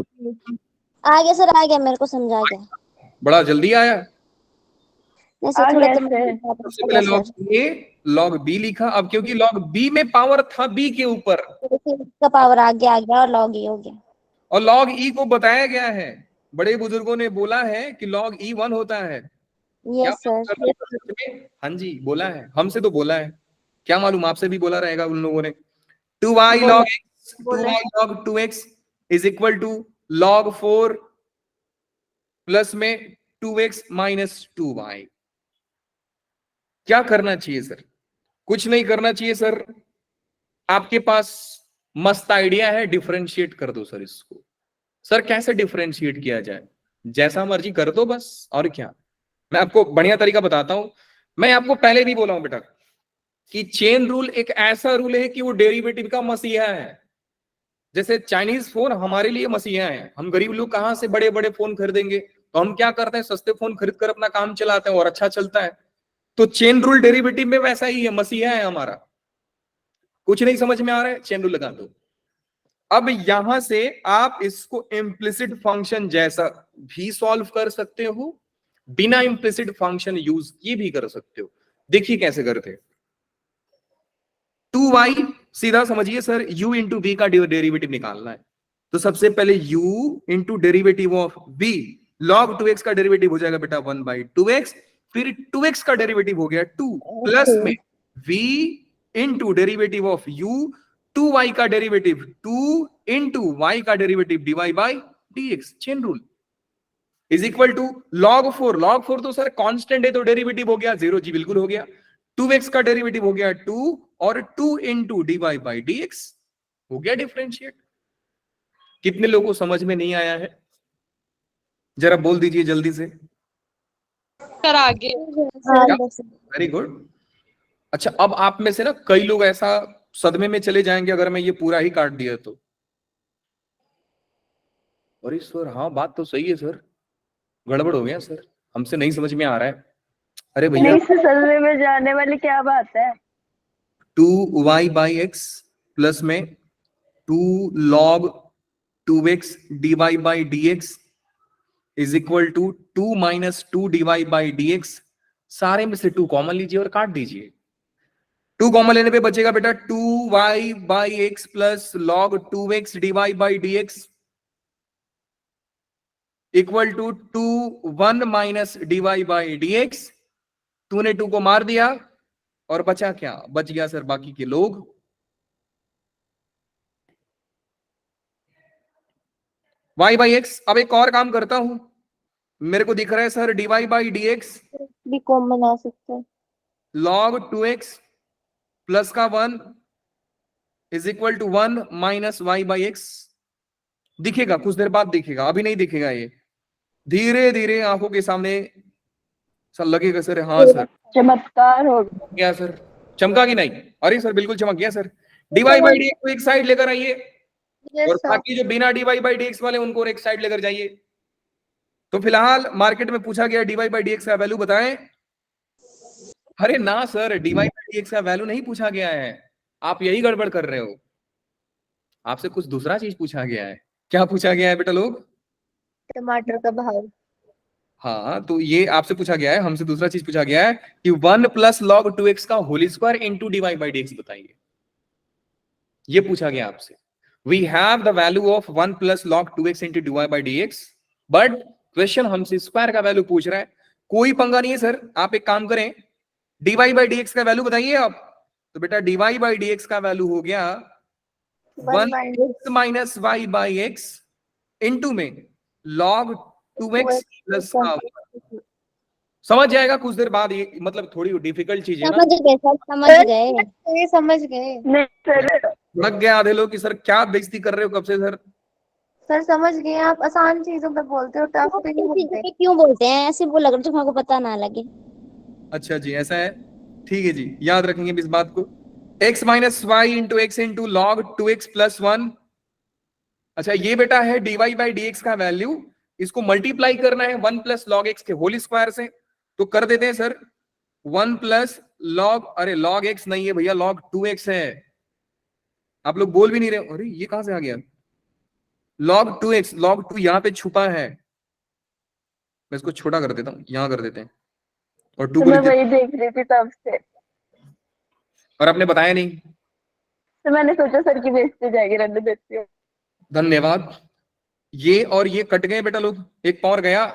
आ गया सर, आ गया, मेरे को समझ आ गया। बड़ा जल्दी आया। नहीं आ सर, थोड़ा गया दिमाग सर। सबसे आ पहले गया log sir. a log b लिखा, अब क्योंकि log b में पावर था b के ऊपर, फिर इसका पावर आ गया और लॉग ही हो गया। और log e को बताया गया है, बड़े बुजुर्गों ने बोला है कि log e 1 होता है। क्या यस बात सर। कर रहे हो सच में? हाँ जी बोला है, हमसे तो बोला है, क्या मालूम आपसे भी बोला रहेगा उन लोगों ने। 2y बोला। log x 2y log 2x is equal to log 4 plus में 2x माइनस 2y। क्या करना चाहिए सर? कुछ नहीं करना चाहिए सर, आपके पास मस्त आइडिया है, डिफरेंशिएट कर दो सर इसको। सर कैसे डिफरेंशिएट किया जाए? जैसा मर्जी कर दो बस, और क्या। मैं आपको बढ़िया तरीका बताता हूं। मैं आपको पहले भी बोला हूं बेटा कि चेन रूल एक ऐसा रूल है कि वो डेरिवेटिव का मसीहा है। जैसे चाइनीज फोन हमारे लिए मसीहा है, हम गरीब लोग कहां से बड़े बड़े फोन खरीदेंगे, तो हम क्या करते हैं, सस्ते फोन खरीद कर अपना काम चलाते हैं और अच्छा चलता है। तो चेन रूल डेरिवेटिव में वैसा ही है, मसीहा है हमारा। कुछ नहीं समझ में आ रहा है, चेन रूल लगा दो। अब यहां से आप इसको इम्प्लिसिट फंक्शन जैसा भी सॉल्व कर सकते हो, बिना इम्प्लिसिट फंक्शन यूज किए भी कर सकते हो। देखिए कैसे करते। 2y सीधा समझिए सर, u इंटू v का डेरिवेटिव निकालना है, तो सबसे पहले u into derivative of v log 2x का डेरिवेटिव हो जाएगा बेटा 1/2x, फिर 2x का डेरिवेटिव हो गया 2 प्लस में v into derivative of u 2y का डेरिवेटिव 2 इंटू y का derivative dy by dx। Chain rule is equal to log 4। log 4 तो सर कांस्टेंट है तो डेरिवेटिव हो गया 0 जी, बिल्कुल हो गया। 2x का डेरिवेटिव हो गया 2 और 2 इंटू dy बाई dx हो गया डिफरेंशिएट। कितने लोगों को समझ में नहीं आया है? जरा बोल दीजिए जल्दी से। सर आगे। Very good. अच्छा, अब आप में से ना कई लोग ऐसा सदमे में चले जाएंगे अगर मैं ये पूरा ही काट दिया तो। अरे सर हाँ बात तो सही है सर, गड़बड़ हो गया सर, हमसे नहीं समझ में आ रहा है। अरे भैया, नहीं सर, सदमे में जाने वाली क्या बात है। 2y बाई एक्स प्लस में 2 log 2x dy by dx is equal to 2 minus 2 dy by dx। सारे में से 2 कॉमन लीजिए और काट दीजिए। 2 कॉमन लेने पे बचेगा बेटा 2y by x plus log 2x dy by dx equal to 2 1 minus dy by dx। तूने 2 को मार दिया और बचा क्या? बच गया सर बाकी के लोग। y by x. अब एक और काम करता हूं, मेरे को दिख रहा है सर dy बाई dx भी कॉमन आ सकता है। log 2x प्लस का 1 is equal to 1 minus Y by x. दिखेगा कुछ देर बाद, दिखेगा, अभी नहीं दिखेगा। ये धीरे धीरे आंखों के सामने सर लगेगा सर, हाँ सर चमत्कार हो गया सर, चमका कि नहीं? अरे सर बिल्कुल चमक गया sir. Dy by d x को एक साइड लेकर आइए, यस और सर। बाकी जो बिना डीवाई बाई डी एक्स वाले उनको एक साइड लेकर जाइए। तो फिलहाल मार्केट में पूछा गया डीवाई बाई डी एक्स का वैल्यू बताएं। अरे ना sir, dy by d x का वैल्यू नहीं पूछा गया है, आप यही गड़बड़ कर रहे हो। आपसे कुछ दूसरा चीज पूछा गया है। क्या पूछा गया है बेटा लोग? टमाटर का भाव। हाँ, तो ये आपसे पूछा गया है, हमसे दूसरा चीज पूछा गया है कि 1 प्लस लॉग 2x का whole square into dy by d x बताइए। ये पूछा गया आपसे। We have the value of 1 plus log 2x into dy by d x, but question हमसे स्क्वायर का वैल्यू पूछ रहा है। कोई पंगा नहीं है सर, आप एक काम करें, डीवाई बाई डी एक्स का वैल्यू बताइए आप। तो बेटा डीवाई बाई डी एक्स का वैल्यू हो गया 1 x minus Y by x into में लॉग 2x प्लस का 1। समझ जाएगा कुछ देर बाद, ये मतलब थोड़ी डिफिकल्ट चीज है ना। समझ गए सर, समझ गए। ये समझ गए। नहीं सर, लग गया आधे लोग कि सर क्या बेइज्जती कर रहे हो कब से सर। सर समझ गए। आप आसान चीजों पे बोलते हो, टफ पे नहीं बोलते। क्यों बोलते हैं ऐसे? बोला करो जो हमको पता ना लगे। अच्छा जी, ऐसा है, ठीक है जी, याद रखेंगे इस बात को। x minus y into x into log 2x plus 1। अच्छा, ये बेटा है dy बाई डी एक्स का वैल्यू, इसको मल्टीप्लाई करना है 1 प्लस लॉग एक्स के होल स्क्वायर से। तो कर देते हैं सर, 1 प्लस लॉग, अरे लॉग एक्स नहीं है भैया, लॉग 2x है। आप लोग बोल भी नहीं रहे, अरे ये कहां से आ गया? लॉग 2x, लॉग 2 यहां पे छुपा है, मैं इसको छोटा कर देता हूं, यहां कर देते हैं, और 2 तो को मैं लिख देते वही देख रही थी तब से। और आपने बताया नहीं। तो मैंने सोचा सर की बेइज्जती हो जाएगी, रहने देती हूँ। धन्यवाद। ये और ये कट गए बेटा लोग, एक पावर गया,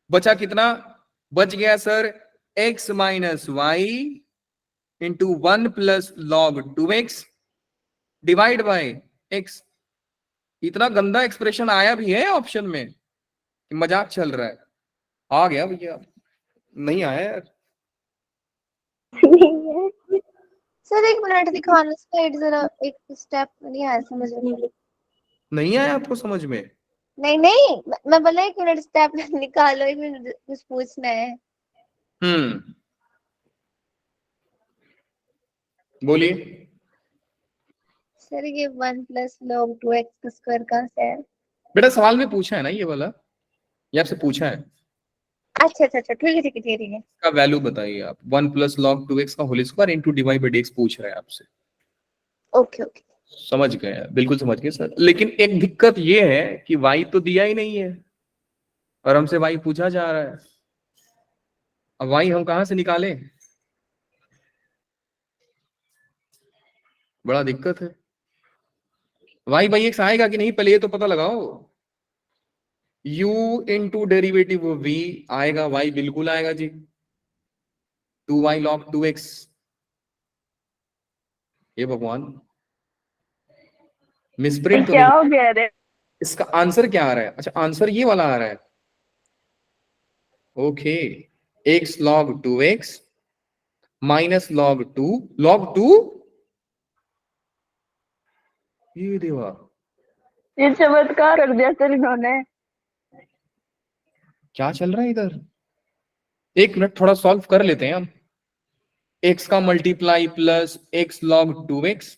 बचा कितना? बच गया sir x minus y into 1 plus log 2x divide by x। इतना गंदा एक्सप्रेशन आया भी है ऑप्शन में कि मजाक चल रहा है? आ गया भैया, नहीं आया यार। सर एक मिनट दिखाना स्लाइड जरा, एक स्टेप नहीं आया समझ में। नहीं आया आपको समझ में? नहीं नहीं, मैं बोला एक मिनट स्टेप निकालो, एक मिनट कुछ पूछना है। बोलिए। सर ये 1 प्लस log 2x स्क्वायर कहाँ से है? बेटा सवाल में पूछा है ना ये वाला, ये आपसे पूछा है। अच्छा अच्छा अच्छा, ठीक है ठीक है ठीक है। का वैल्यू बताइए आप, 1 प्लस लॉग 2x का whole square into divide by dx पूछ रहा है आपसे। Okay okay. समझ गए, बिल्कुल समझ गए सर। लेकिन एक दिक्कत ये है कि y तो दिया ही नहीं है और हमसे y पूछा जा रहा है। अब y हम कहां से निकालें? बड़ा दिक्कत है। y बाई एक्स आएगा कि नहीं पहले ये तो पता लगाओ। u इंटू डेरिवेटिव v आएगा, y बिल्कुल आएगा जी, 2y log 2x। ये भगवान, मिसप्रिंट तो क्या नहीं? हो गया रे? इसका आंसर क्या आ रहा है? अच्छा आंसर ये वाला आ रहा है, okay, x log 2x minus log 2 log 2। ये देवा, ये चमत्कार कर दिया सर इन्होंने। क्या चल रहा है इधर? एक मिनट, थोड़ा सॉल्व कर लेते हैं हम। x का multiply plus x log 2x,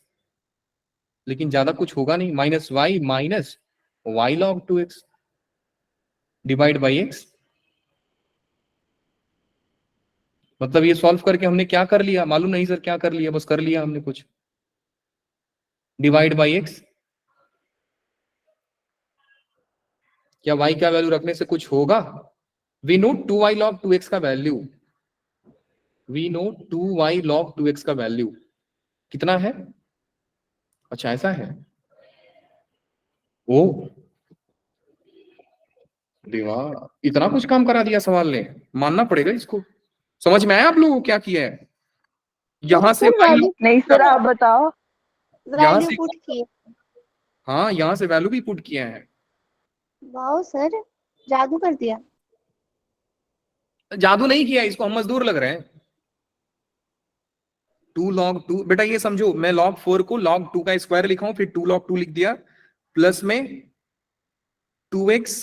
लेकिन ज्यादा कुछ होगा नहीं, minus y minus y log 2x divide by x। मतलब ये सॉल्व करके हमने क्या कर लिया मालूम नहीं सर, क्या कर लिया? बस कर लिया हमने कुछ, डिवाइड बाई x। क्या y का वैल्यू रखने से कुछ होगा? We know 2y log 2x का value, we know 2y log 2x का वैल्यू कितना है? अच्छा ऐसा है, ओ देवा, इतना कुछ काम करा दिया सवाल ने, मानना पड़ेगा इसको। समझ में आया आप लोगों को क्या किया है? यहां से वैल्यू नहीं सर आप बताओ। यहाँ वैल्यू से, पुट की। हाँ यहां से वैल्यू भी पुट किया है। वाओ सर, जादू कर दिया। जादू नहीं किया, इसको हम मजदूर लग रहे हैं। 2 log 2, बेटा ये समझो मैं log 4 को log 2 का स्क्वायर लिखा हूं, फिर 2 log 2 लिख दिया, प्लस में 2x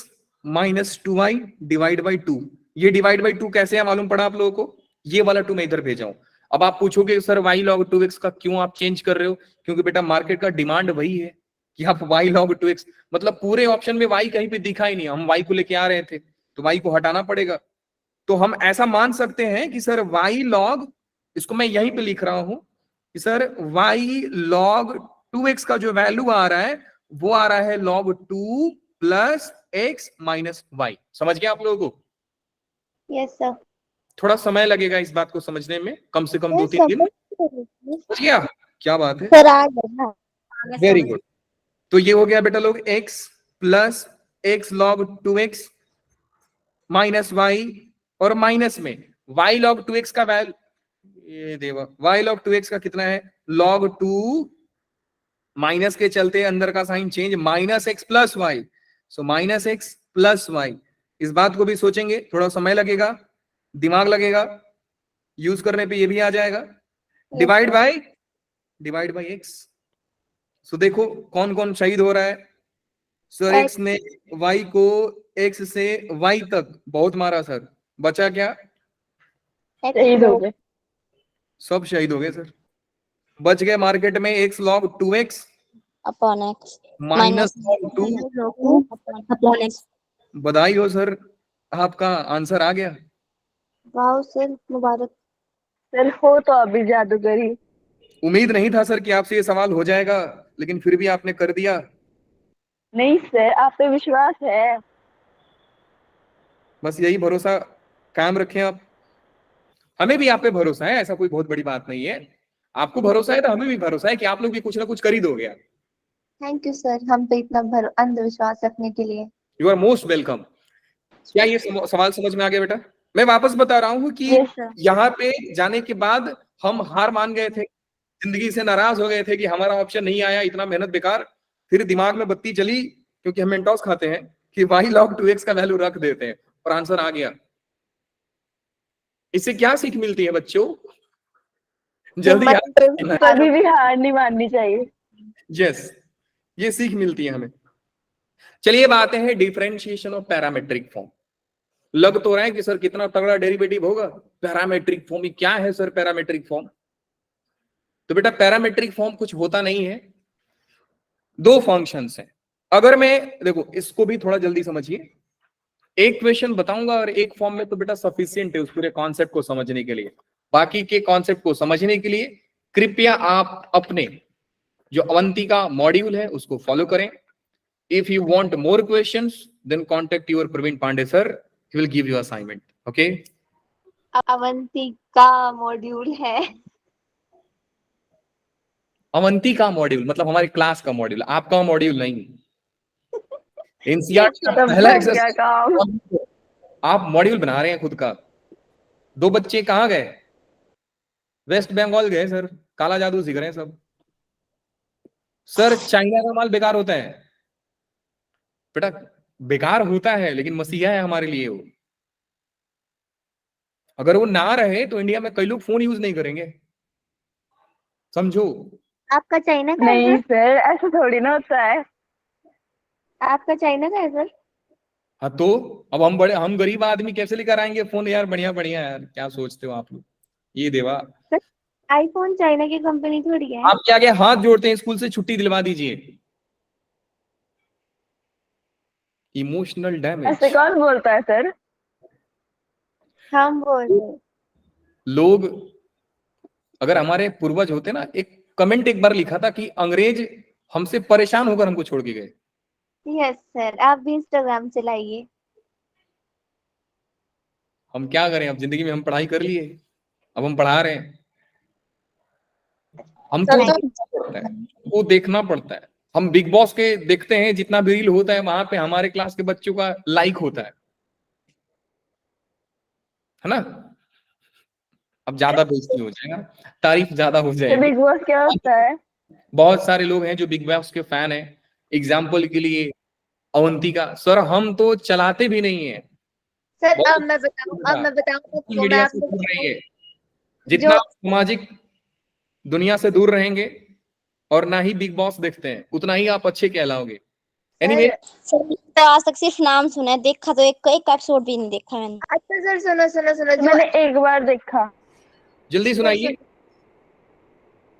minus 2y divide by 2। ये डिवाइड बाई 2 कैसे है मालूम पड़ा आप लोगों को? ये वाला 2 मैं इधर भेजा हूं। अब आप पूछोगे सर y log 2x का क्यों आप चेंज कर रहे हो? क्योंकि बेटा मार्केट का डिमांड वही है कि आप y log 2x, मतलब पूरे ऑप्शन में y कहीं पे दिखा ही नहीं, हम y को लेके आ रहे थे तो y को हटाना पड़ेगा। तो हम ऐसा मान सकते हैं कि सर y log, इसको मैं यहीं पे लिख रहा हूं कि सर y log 2x का जो वैल्यू आ रहा है वो आ रहा है log 2 plus x minus y. समझ गया आप लोगों को? Yes sir. थोड़ा समय लगेगा इस बात को समझने में, कम से कम 2-3 दिन। समझ गया? क्या बात है, सर आ गया ना, वेरी गुड। तो ये हो गया बेटा लोग x plus x log 2x minus y, और माइनस में y log 2x का वैल्यू, ये देवा y log 2x का कितना है log 2, माइनस के चलते अंदर का sign change, minus x plus y, so minus x plus y. इस बात को भी सोचेंगे, थोड़ा समय लगेगा, दिमाग लगेगा, यूज करने पे ये भी आ जाएगा। Divide by x. सो देखो कौन कौन शहीद हो रहा है। सर एक्स ने वाई को एक्स से वाई तक बहुत मारा सर, बचा क्या? शहीद हो गए। सब शहीद हो गए सर। बच गए मार्केट में x log 2x upon x minus log 2। Upon x. बधाई हो सर, आपका आंसर आ गया। वाह सर, मुबारक। सर हो तो अभी जादूगरी। उम्मीद नहीं था सर कि आपसे ये सवाल हो जाएगा, लेकिन फिर भी आपने कर दिया। नहीं सर, आप पे विश्वास है। बस यही भरोसा कायम रखें आप। हमें भी आप पे भरोसा है, ऐसा कोई बहुत बड़ी बात नहीं है। आपको भरोसा है तो हमें भी भरोसा है कि आप लोग भी कुछ ना कुछ कर ही दोगे। थैंक यू सर, हम पे इतना अंधविश्वास रखने के लिए। You are most welcome. क्या ये सवाल समझ में आ गया बेटा? मैं वापस बता रहा हूँ कि यस सर। यहाँ पे जाने के बाद हम हार मान गए थे, जिंदगी से नाराज हो गए थे कि हमारा ऑप्शन नहीं आया, इतना मेहनत बेकार। फिर दिमाग में बत्ती चली, क्योंकि हम मेंटोस खाते हैं, कि y log 2x का वैल्यू रख देते हैं और आंसर आ गया। इससे क्या सीख मिलती है बच्चों? जल्दी कभी भी हार नहीं माननी चाहिए। यस, ये सीख मिलती है हमें। चलिए बात है डिफरेंशिएशन ऑफ पैरामेट्रिक फॉर्म। लग तो रहा है कि सर कितना तगड़ा डेरिवेटिव होगा। पैरामेट्रिक फॉर्म, क्या है सर पैरामेट्रिक फॉर्म? तो बेटा पैरामेट्रिक फॉर्म कुछ होता नहीं है, दो फंक्शंस हैं। अगर मैं देखो इसको भी थोड़ा जल्दी समझिए, एक क्वेश्चन बताऊंगा और एक फॉर्म में तो बेटा सफिशिएंट है उस पूरे कॉन्सेप्ट को समझने के लिए। बाकी के कॉन्सेप्ट को समझने के लिए कृपया आप अपने जो अवंतिका मॉड्यूल है उसको फॉलो करें। If you want more questions then contact your Praveen Pandey sir, he will give you assignment. Okay, Avantika module है। अवंतिका मॉड्यूल मतलब हमारे क्लास का मॉड्यूल, आपका मॉड्यूल नहीं। एनसीईआरटी का तब पहला तो क्या एक्सरसाइज काम। आप मॉड्यूल बना रहे हैं खुद का। दो बच्चे कहाँ गए? वेस्ट बंगाल गए सर, काला जादू सीख रहे हैं सब। सर चाइना का माल बेकार होता है बेटा, बेकार होता है लेकिन मसीहा है हमारे लिए वो। अगर वो ना रहे तो इंडिया में कई लोग फोन यूज नहीं करेंगे, समझो। आपका चाइना का है नहीं सर? सर, ऐसा थोड़ी ना होता है। आपका चाइना का है सर? हाँ तो अब हम गरीब आदमी कैसे लेकर आएंगे फोन यार? बढ़िया बढ़िया यार, क्या सोचते हो आप लोग? ये देवा, आईफोन चाइना की कंपनी थोड़ी है। आप क्या क्या हाथ जोड़ते हैं, स्कूल से छुट्टी दिलवा दीजिए। Emotional damage. ऐसे कौन बोलता है सर? हम बोल रहे हैं। लोग, अगर हमारे पूर्वज होते ना, एक कमेंट एक बार लिखा था कि अंग्रेज हमसे परेशान होकर हमको छोड़ के गए। यस सर, आप भी इंस्टाग्राम चलाइए। हम क्या करें, अब जिंदगी में हम पढ़ाई कर लिए, अब हम पढ़ा रहे हैं। हमको देखना पड़ता है, वो देखना पड़ता है। हम बिग बॉस के देखते हैं, जितना भी रील होता है वहां पे हमारे क्लास के बच्चों का लाइक होता है ना? अब ज्यादा बेइज्जती हो जाएगा, तारीफ ज्यादा हो तो जाएगी। बिग बॉस क्या होता है? बहुत सारे लोग हैं जो बिग बॉस के फैन हैं। एग्जाम्पल के लिए अवंतिका सर, हम तो चलाते भी नहीं है। सर बहुत अब मैं बताऊं सोशल आपको, मैं मीडिया से आपको दूर रहिए। जो जितना सामाजिक दुनिया से दूर रहेंगे और ना ही बिग बॉस देखते हैं, उतना ही आप अच्छे कहलाओगे। एनीवे सर तो आज तक सिर्फ नाम सुना है, देखा तो एक एपिसोड भी नहीं देखा मैंने। अच्छा सर सुनो सुनो सुनो, जो मैंने एक बार देखा। जल्दी सुनाइए।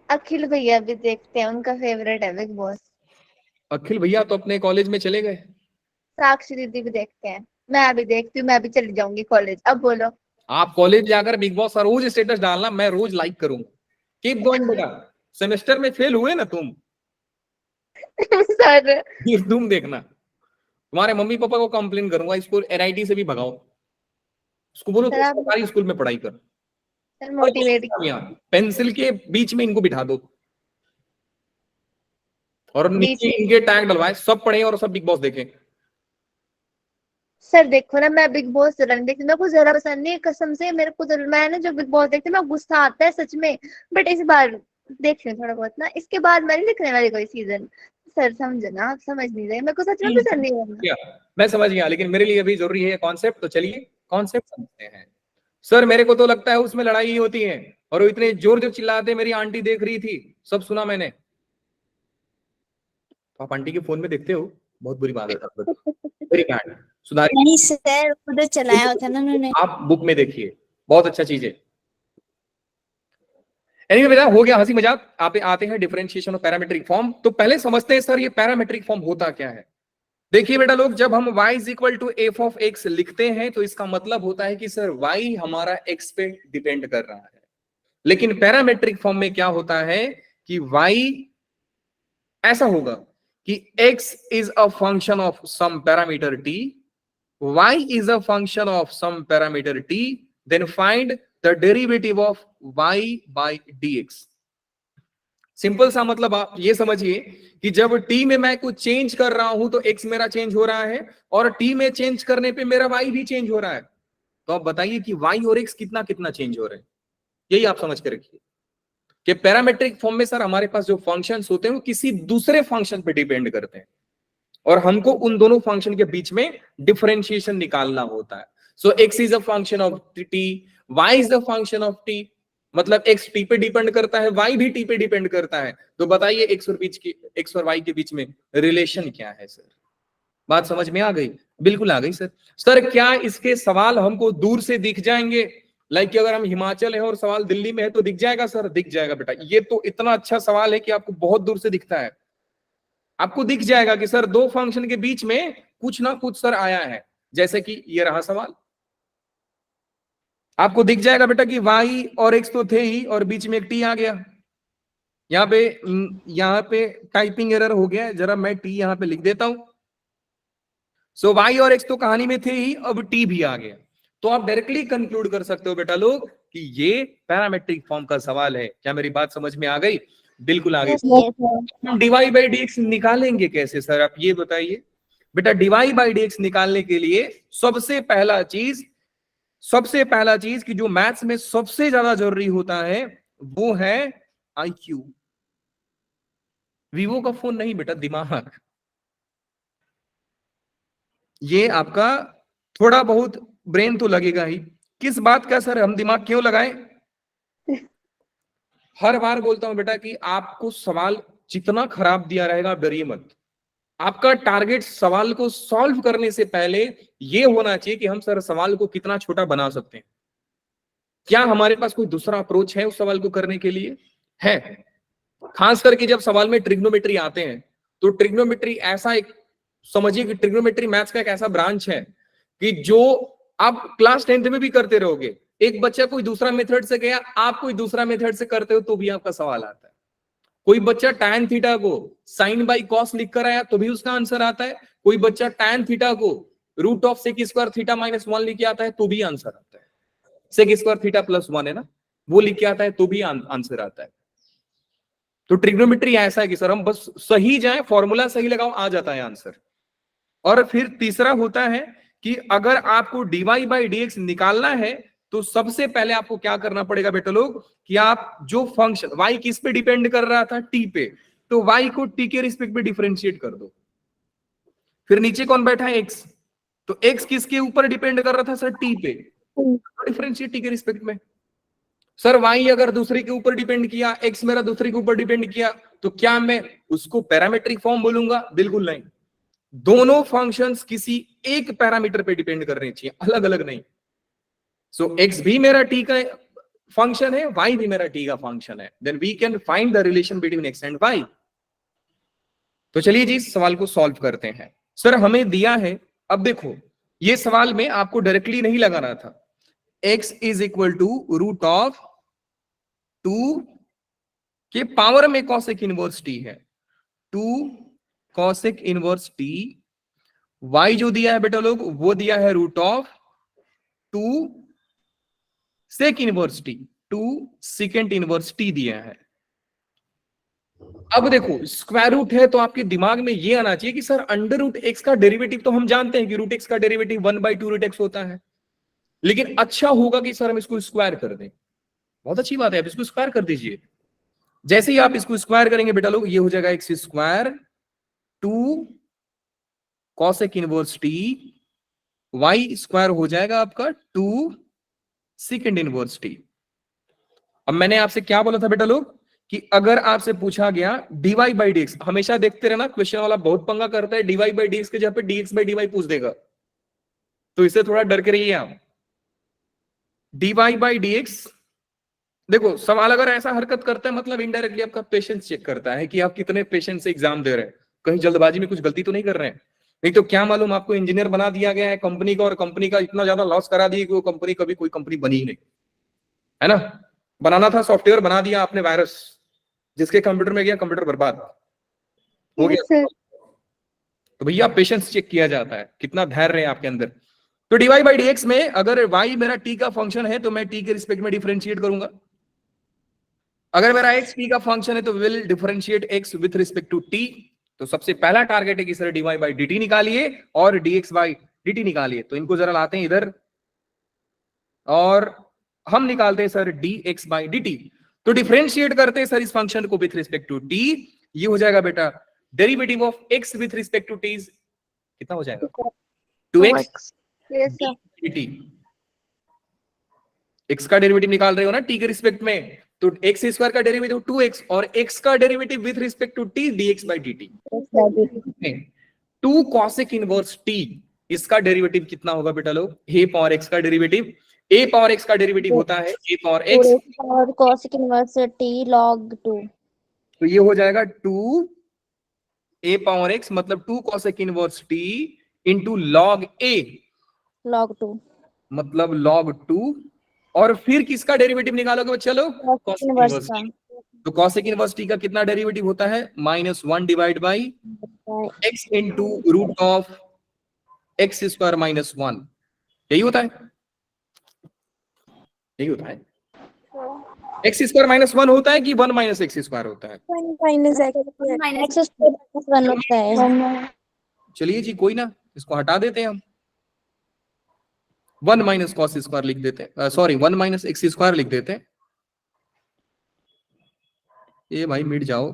अखिल भैया भी देखते हैं, उनका फेवरेट है बिग बॉस। अखिल भैया तो अपने कॉलेज में चले गए। साक्षी दीदी भी देखते हैं, मैं भी देखती हूँ, मैं भी चली जाऊंगी कॉलेज। अब बोलो। आप कॉलेज जाकर बिग बॉस का रोज स्टेटस डालना, मैं रोज लाइक करूंगा। कीप गोइंग बेटा, सेमेस्टर में फेल हुए ना तुम, सर ये तुम देखना, तुम्हारे मम्मी पापा को कंप्लेन करूंगा, इसको एनआईटी से भी भगाओ, उसको बोलो सर तो आप सरकारी स्कूल में पढ़ाई कर। सर मोटिवेट पेंसिल के बीच में इनको बिठा दो और बीच नीचे इनके टैग डलवाए, सब पढ़े और सब बिग बॉस देखें। सर देखो ना, मैं बिग बॉस जरा नहीं देखती, मेरे को जरा पसंद नहीं है कसम से। मेरे को मैंने जो बिग बॉस देखती मैं गुस्सा आता है सच में। बट इस बार देख रही हूँ थोड़ा बहुत ना, इसके बाद मैं नहीं देखने वाली कोई सीजन। सर समझो ना, आप समझ नहीं रहे, मेरे को सच में पसंद नहीं है। क्या मैं समझ गया, लेकिन मेरे लिए अभी जरूरी है कॉन्सेप्ट, तो चलिए कॉन्सेप्ट समझते हैं। सर मेरे को तो लगता है उसमें लड़ाई ही होती है, और वो इतने जोर जोर चिल्लाते, मेरी आंटी देख रही थी, सब सुना मैंने। तो आप आंटी के फोन में देखते हो, बहुत बुरी बात है, वेरी बैड, सुधारिए। नहीं सर, उधर चलाया होता ना उन्होंने। आप बुक में देखिए, बहुत अच्छा चीज है। एनीवे बेटा, हो गया हंसी मजाक, आप आते हैं डिफरेंशिएशन और पैरामीट्रिक फॉर्म। तो पहले समझते हैं सर ये पैरामीट्रिक फॉर्म होता क्या है। देखिए बेटा लोग, जब हम y is equal to f of x लिखते हैं तो इसका मतलब होता है कि सर y हमारा x पे डिपेंड कर रहा है। लेकिन पैरामेट्रिक फॉर्म में क्या होता है कि y ऐसा होगा कि x is a function of some parameter t, y is a function of some parameter t, then find the derivative of y by dx। Simple सा मतलब आप ये समझिए कि जब t में मैं कुछ चेंज कर रहा हूं तो x मेरा चेंज हो रहा है, और t में चेंज करने पे मेरा y भी चेंज हो रहा है। तो आप बताइए कि y और x कितना कितना चेंज हो रहे हैं, यही आप समझ के रखिए कि पैरामेट्रिक फॉर्म में सर हमारे पास जो फंक्शंस होते हैं वो किसी दूसरे फंक्शन पे डिपेंड करते हैं, और हमको उन दोनों फंक्शन के बीच में डिफरेंशिएशन निकालना होता है। सो x is a function of t, y is a function of t, मतलब x t पे डिपेंड करता है, y भी t पे डिपेंड करता है। तो बताइए x और y के बीच में रिलेशन क्या है सर। बात समझ में आ गई? बिल्कुल आ गई सर। सर क्या इसके सवाल हमको दूर से दिख जाएंगे, लाइक कि अगर हम हिमाचल है और सवाल दिल्ली में है तो दिख जाएगा सर? दिख जाएगा बेटा, ये तो इतना अच्छा सवाल है कि आपको बहुत दूर से दिखता है। आपको दिख जाएगा कि सर दो फंक्शन के बीच में कुछ ना कुछ सर आया है, जैसे कि ये रहा सवाल। आपको दिख जाएगा बेटा कि y और x तो थे ही और बीच में एक t आ गया। यहाँ पे टाइपिंग एरर हो गया है, जरा मैं t यहाँ पे लिख देता हूं। सो y और x तो कहानी में थे ही, अब t भी आ गया। तो आप डायरेक्टली कंक्लूड कर सकते हो बेटा लोग कि ये पैरामेट्रिक फॉर्म का सवाल है। क्या मेरी बात समझ में आ गई? बिल्कुल आ गई। हम डिवाई बाई डी एक्स निकालेंगे कैसे सर, आप ये बताइए। बेटा डिवाई बाई डी एक्स निकालने के लिए सबसे पहला चीज कि जो मैथ्स में सबसे ज्यादा जरूरी होता है वो है आईक्यू। वीवो का फोन नहीं बेटा, दिमाग। ये आपका थोड़ा बहुत ब्रेन तो लगेगा ही। किस बात का सर हम दिमाग क्यों लगाएं? हर बार बोलता हूं बेटा कि आपको सवाल जितना खराब दिया रहेगा आप डरिए मत। आपका टारगेट सवाल को सॉल्व करने से पहले यह होना चाहिए कि हम सर सवाल को कितना छोटा बना सकते हैं। क्या हमारे पास कोई दूसरा अप्रोच है उस सवाल को करने के लिए? है। खास करके जब सवाल में ट्रिग्नोमेट्री आते हैं तो ट्रिग्नोमेट्री ऐसा एक, समझिए कि ट्रिग्नोमेट्री मैथ्स का एक ऐसा ब्रांच है कि जो आप क्लास 10th में भी करते रहोगे। एक बच्चा कोई दूसरा मेथड से गया, आप कोई दूसरा मेथड से करते हो तो भी आपका सवाल आता है। कोई बच्चा tan थीटा को साइन बाई कॉस लिख कर आया तो भी उसका आंसर आता है। कोई बच्चा tan थीटा को root of sec square theta minus 1 लिख के आता है तो भी आंसर आता है। सेक स्क्वायर थीटा प्लस 1 है ना, वो लिख के आता है तो भी आंसर आता है। तो ट्रिग्नोमेट्री ऐसा है कि सर हम बस सही जाए, फॉर्मूला सही लगाओ, आ जाता है आंसर। और फिर तीसरा होता है कि अगर आपको डीवाई बाई डी एक्स निकालना है तो सबसे पहले आपको क्या करना पड़ेगा बेटा लोग कि आप जो फंक्शन y किस पे डिपेंड कर रहा था, t पे, तो y को t के रिस्पेक्ट में डिफरेंशिएट कर दो। फिर नीचे कौन बैठा है? x, तो x किसके ऊपर डिपेंड कर रहा था सर? t पे, डिफरेंशिएट t के रिस्पेक्ट में। सर y अगर दूसरे के ऊपर डिपेंड किया, x मेरा दूसरे के ऊपर डिपेंड किया, तो क्या मैं उसको पैरामीट्रिक फॉर्म बोलूंगा? बिल्कुल नहीं। दोनों फंक्शंस किसी एक पैरामीटर पे डिपेंड करने चाहिए, अलग अलग नहीं। सो x भी मेरा t का फंक्शन है, y भी मेरा t का फंक्शन है, then we can find the relation between x and y। तो चलिए जी इस सवाल को सॉल्व करते हैं। सर हमें दिया है, अब देखो ये सवाल में आपको डायरेक्टली नहीं लगाना था। x is equal to root of 2 के पावर में कॉसेक इनवर्स t है, 2 कॉसेक इनवर्स t। y जो दिया है बेटा लोग वो दिया है root of 2 sec inverse t, 2 second inverse t दिया है। अब देखो स्क्वायर रूट है तो आपके दिमाग में ये आना चाहिए कि सर अंडर रूट एक्स का डेरिवेटिव तो हम जानते हैं कि रूट एक्स का डेरिवेटिव 1/2 रूट एक्स होता है, लेकिन अच्छा होगा कि सर हम इसको स्क्वायर कर दें। बहुत अच्छी बात है, आप इसको स्क्वायर कर दीजिए। जैसे ही आप इसको स्क्वायर करेंगे बेटा लोग ये हो जाएगा x square 2 cosec inverse t, y square हो जाएगा आपका 2 सेकेंड इनवर्स टी। अब मैंने आपसे क्या बोला था बेटा लोग कि अगर आपसे पूछा गया dy बाई डी एक्स, हमेशा देखते रहना क्वेश्चन वाला बहुत पंगा करता है, dy बाई डी एक्स के जगह पे dx बाई dy पूछ देगा, तो इससे थोड़ा डर के रहिए आप। dy बाई डी एक्स, देखो सवाल अगर ऐसा हरकत करता है मतलब इनडायरेक्टली आपका पेशेंस चेक करता है कि आप कितने पेशेंस से एग्जाम दे रहे हैं, कहीं जल्दबाजी में कुछ गलती तो नहीं कर रहे हैं। नहीं तो क्या मालूम आपको इंजीनियर बना दिया गया है कंपनी का और कंपनी का इतना ज्यादा लॉस करा दिया कि वो कंपनी कभी कोई कंपनी बनी ही नहीं, है ना। बनाना था सॉफ्टवेयर, बना दिया आपने वायरस, जिसके कंप्यूटर में गया कंप्यूटर बर्बाद हो गया। तो भैया पेशेंस चेक किया जाता है, कितना धैर्य है आपके अंदर। तो dy बाई डी एक्स में अगर y मेरा t का फंक्शन है तो मैं t के रिस्पेक्ट में डिफरेंशिएट करूंगा। अगर मेरा x t का फंक्शन है तो will differentiate x with respect to t। तो सबसे पहला टारगेट है कि sir dy by d t निकालिए और dx बाई डी टी निकालिए। तो इनको जरा लाते हैं इधर और हम निकालते हैं sir dx by d t. तो डिफरेंशिएट करते हैं सर इस फंक्शन को विथ रिस्पेक्ट टू t, ये हो जाएगा बेटा derivative of x with respect to t कितना हो जाएगा 2x dt। x का डेरिवेटिव निकाल रहे हो ना t के रिस्पेक्ट में, तो x स्क्वायर का डेरिवेटिव 2x और x का derivative with respect to t dx by dt। 2 cosec inverse t, इसका डेरिवेटिव कितना होगा बेटा लोग? a पावर x का डेरिवेटिव, a पावर x का डेरिवेटिव होता है a पावर x और cosec इनवर्स t log 2। तो ये हो जाएगा 2 a पावर x मतलब 2 cosec inverse t into log a log 2 मतलब log 2। और फिर किसका डेरिवेटिव निकालोगे बच्चा लोग? cosec इनवर्स का। तो cosec इनवर्स t का कितना डेरिवेटिव होता है? -1 divide by x into root of x square -1। यही होता है, यही होता है। x स्क्वायर -1 होता है कि 1 माइनस एक्स स्क्वायर होता है? 1 माइनस x स्क्वायर -1 होता है। चलिए जी कोई ना, इसको हटा देते हैं हम, 1 माइनस कॉस स्क्वायर लिख देते हैं, सॉरी 1 माइनस एक्स स्क्वायर लिख देते हैं। ये भाई मिट जाओ,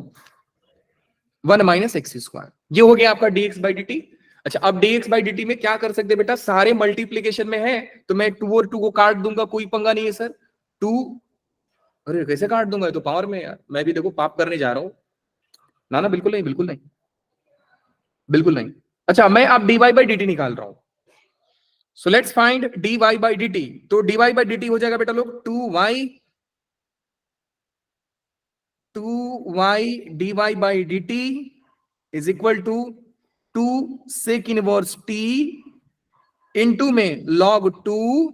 1 माइनस एक्स स्क्वायर, ये हो गया आपका dx बाई डी टी। अच्छा अब dx बाई डी टी में क्या कर सकते हैं बेटा, सारे मल्टीप्लीकेशन में है तो मैं 2 और 2 को काट दूंगा, कोई पंगा नहीं है सर। 2, अरे कैसे काट दूंगा, ये तो पावर में यार, मैं भी देखो पाप करने जा रहा हूं। ना ना बिल्कुल नहीं, बिल्कुल नहीं, बिल्कुल नहीं। अच्छा मैं अब dy बाई डी टी निकाल रहा हूं, so let's find dy by d t. तो dy बाई डी टी हो जाएगा बेटा लोग 2y dy by d t is equal to 2 sec inverse t into में log 2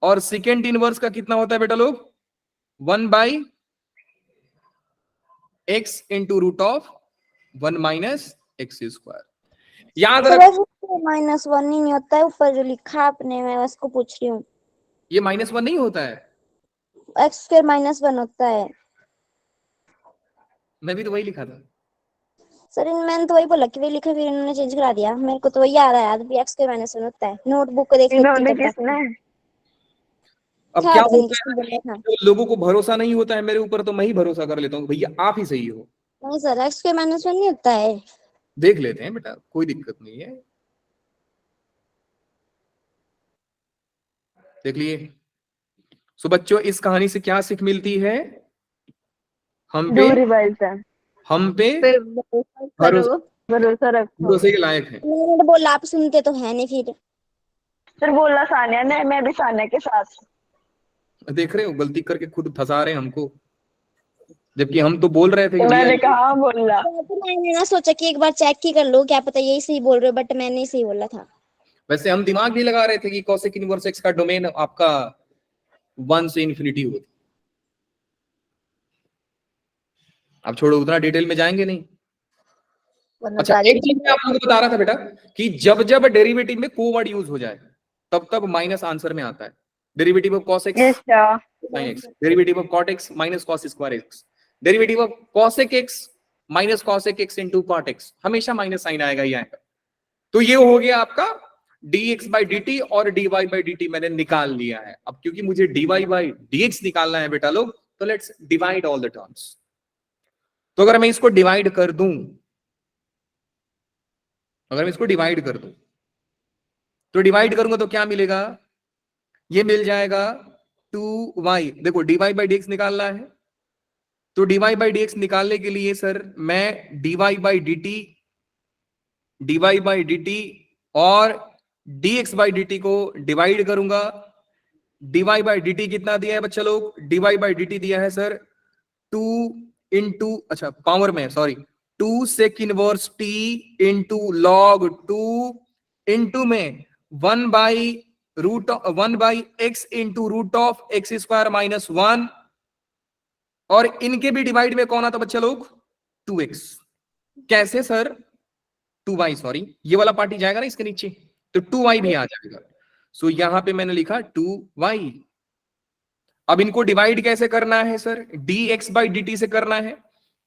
और सेकेंड इनवर्स का कितना होता है बेटा लोग? 1 by x into root of 1 minus x square. याद रख -1 ही नहीं होता है, ऊपर जो लिखा आपने, मैं उसको पूछ रही हूँ। ये -1 नहीं होता है, x स्क्वायर -1 होता है मैं भी तो वही लिखा था। सर। मैंने तो वही बोला कि वही लिखा, फिर इन्होंने चेंज करा दिया। मेरे को तो वही आ रहा है, अभी x स्क्वायर -1 होता है। नोटबुक को देख इन्होंने लेती हूँ किसने? अब क्या क्या पता नहीं होता किसने बोला था। है, जो लोगों को भरोसा नहीं होता है मेरे ऊपर तो मैं ही भरोसा कर लेता हूँ भैया आप ही सही हो। नहीं सर, x स्क्वायर -1 नहीं होता है। देख लेते हैं बेटा, कोई दिक्कत नहीं है, देख लिए। सो बच्चों इस कहानी से क्या सीख मिलती है? हम डू पे रिवाइज दैम। हम पे फिर भरोसा भरोसा करो। भरोसा रखो। भरोसे के लायक है। मैंने तो बोला आप सुनते तो है नहीं फिर। फिर बोला सानिया ने, मैं भी सानिया के साथ। देख रहे हो, गलती करके खुद फंसा रहे हैं हमको, जबकि हम तो बोल रहे थे कि भैया मैंने कहा बोला। तो मैंने ना सोचा कि एक बार चेक ही कर लो, क्या पता यही सही बोल रहे हो, बट मैंने ही सही बोला था। वैसे हम दिमाग भी लगा रहे थे कि कॉसेक इनवर्स एक्स का डोमेन आपका 1 से इन्फिनिटी होता। अब छोड़ो, उतना डिटेल में जाएंगे नहीं। वरना अच्छा, गाली एक चीज मैं आप लोगों को बता रहा था बेटा कि जब जब डेरिवेटिव में कोवर्ड यूज हो जाए तब तब माइनस आंसर में आता है। डेरिवेटिव ऑफ cos x अच्छा। sin x, derivative of cot x minus cos square x, derivative of cosec x minus cosec x into cot x, हमेशा माइनस साइन आएगा ही आएगा। तो ये हो गया आपका dx by dt और dy by dt मैंने निकाल लिया है। अब क्योंकि मुझे dy by dx निकालना है बेटा लोग, तो let's divide all the terms. तो अगर मैं इसको डिवाइड कर दूं, अगर मैं इसको डिवाइड कर दूं तो डिवाइड करूंगा तो क्या मिलेगा? ये मिल जाएगा 2y। देखो dy by dx निकालना है, तो dy by dx निकालने के लिए सर मैं dy by dt और dx by dt को डिवाइड करूंगा। dy by dt कितना दिया है बच्चा लोग? dy by dt दिया है सर 2 इंटू, अच्छा पावर में sorry, 2 sec inverse t into log 2 into में 1 by x into root of x square minus 1, और इनके भी डिवाइड में कौन आता बच्चा लोग? 2x। कैसे सर? 2y, सॉरी ये वाला पार्टी जाएगा ना इसके नीचे, तो 2y भी आ जाएगा। सो यहां पे मैंने लिखा 2y। अब इनको डिवाइड कैसे करना है सर? dx बाई dt से करना है,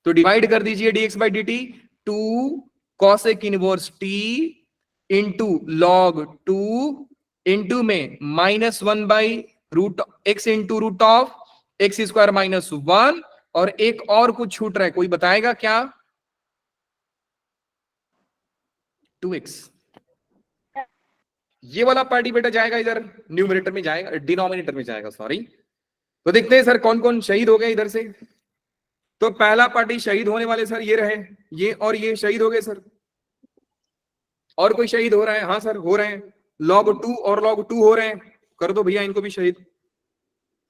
तो डिवाइड कर दीजिए dx by dt 2 cosec inverse t into log 2 into में minus 1 by root X into root of x square minus 1, और एक और कुछ छूट रहा है, कोई बताएगा क्या? 2x। ये वाला पार्टी बेटा जाएगा इधर, न्यूमरेटर में जाएगा, डिनोमिनेटर में जाएगा सॉरी। तो देखते हैं सर कौन कौन शहीद हो गए इधर से। तो पहला पार्टी शहीद होने वाले सर ये रहे, ये और ये शहीद हो गए सर। और कोई शहीद हो रहा है? हाँ सर हो रहे हैं, log 2 और log 2 हो रहे हैं, कर दो भैया इनको भी शहीद।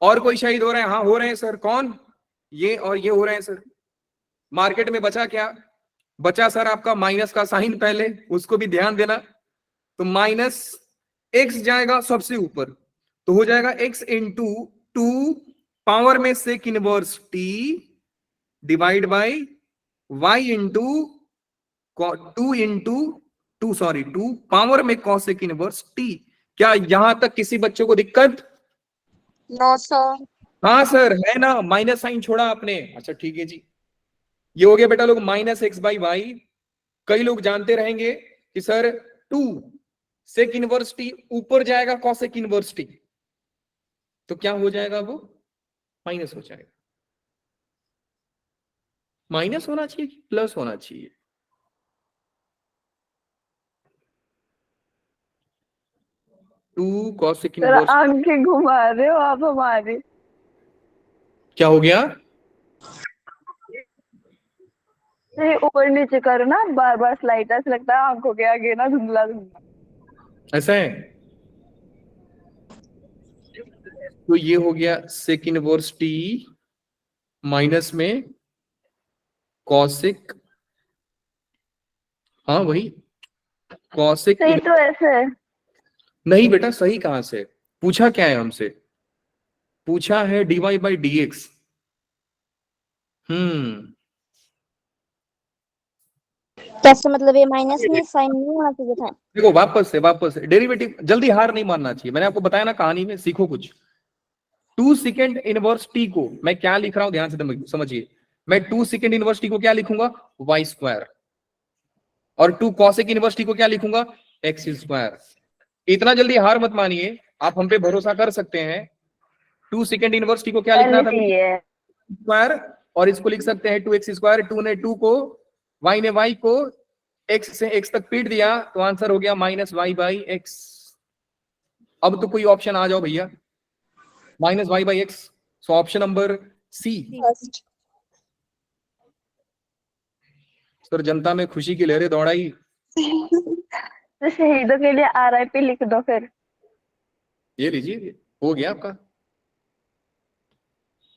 और कोई शहीद हो रहे हैं? हाँ हो रहे हैं सर। कौन? ये और ये हो रहे हैं सर। मार्केट में बचा क्या? बचा सर आपका माइनस का साइन, पहले उसको भी ध्यान देना। तो माइनस एक्स जाएगा सबसे ऊपर, तो हो जाएगा x इंटू 2 पावर में sec inverse t divide by y into 2 into 2 sorry 2 power में cosec इनवर्स t। क्या यहां तक किसी बच्चों को दिक्कत? No sir. हाँ सर है ना, माइनस साइन छोड़ा आपने। अच्छा ठीक है जी, ये हो गया बेटा लोग माइनस एक्स बाई वाई। कई लोग जानते रहेंगे कि सर 2 सेक इनवर्स टी ऊपर जाएगा कॉसेक इनवर्स टी, तो क्या हो जाएगा? वो माइनस हो जाएगा। माइनस होना चाहिए कि प्लस होना चाहिए? Two cosec sir inverse. आंखें घुमा रहे हो आप हमारी। क्या हो गया? नहीं, ऊपर नीचे करो ना बार बार स्लाइड, ऐसा लगता है आंखों के आगे ना धुंधला धुंधला। ऐसा है, तो ये हो गया सेक इनवर्स टी माइनस में कॉसेक, हाँ वही कॉसेक। सही तो ऐसे है। नहीं बेटा सही कहां से? पूछा क्या है हमसे? पूछा है dy बाई डी एक्स। कैसे मतलब ये माइनस में साइन नहीं होना चाहिए था? देखो वापस से डेरिवेटिव, जल्दी हार नहीं मानना चाहिए। मैंने आपको बताया ना कहानी में, सीखो कुछ। 2 सेकेंड इनवर्स टी को मैं क्या लिख रहा हूं, ध्यान से समझिए। मैं 2 सेकेंड इनवर्स टी को क्या लिखूंगा? Y square. और 2 कॉसेक इनवर्स टी को क्या लिखूंगा? X square. इतना जल्दी हार मत मानिए, आप हम पे भरोसा कर सकते हैं। 2 सेकेंड इनवर्स टी को क्या लिखना था? स्क्वायर। और इसको लिख सकते हैं 2x स्क्वायर। 2 ने 2 को, y ने y को x से x तक पीट दिया, तो आंसर हो गया माइनस वाई बाई एक्स। अब तो कोई ऑप्शन आ जाओ भैया। Minus Y by X. So option number C. First. Sir जनता में खुशी की लहरें दौड़ाई। तो शहीदों के लिए RIP लिख दो फिर। ये लीजिए, हो गया आपका।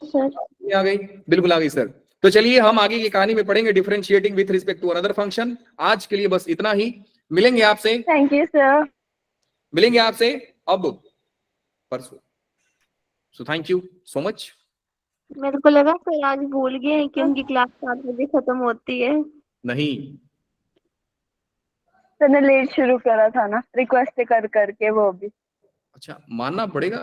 सर ये आ गई, बिल्कुल आ गई सर। तो चलिए हम आगे की कहानी में पढ़ेंगे differentiating with respect to another function. आज के लिए बस इतना ही। मिलेंगे आपसे थैंक यू सर। मिलेंगे आपसे अब परसों। So thank you so much. मेरे को लगा सर आज भूल गए हैं कि उनकी क्लास 7 बजे खत्म होती है। नहीं, सर ने लेट शुरू करा था ना, रिक्वेस्ट कर करके वो भी। अच्छा मानना पड़ेगा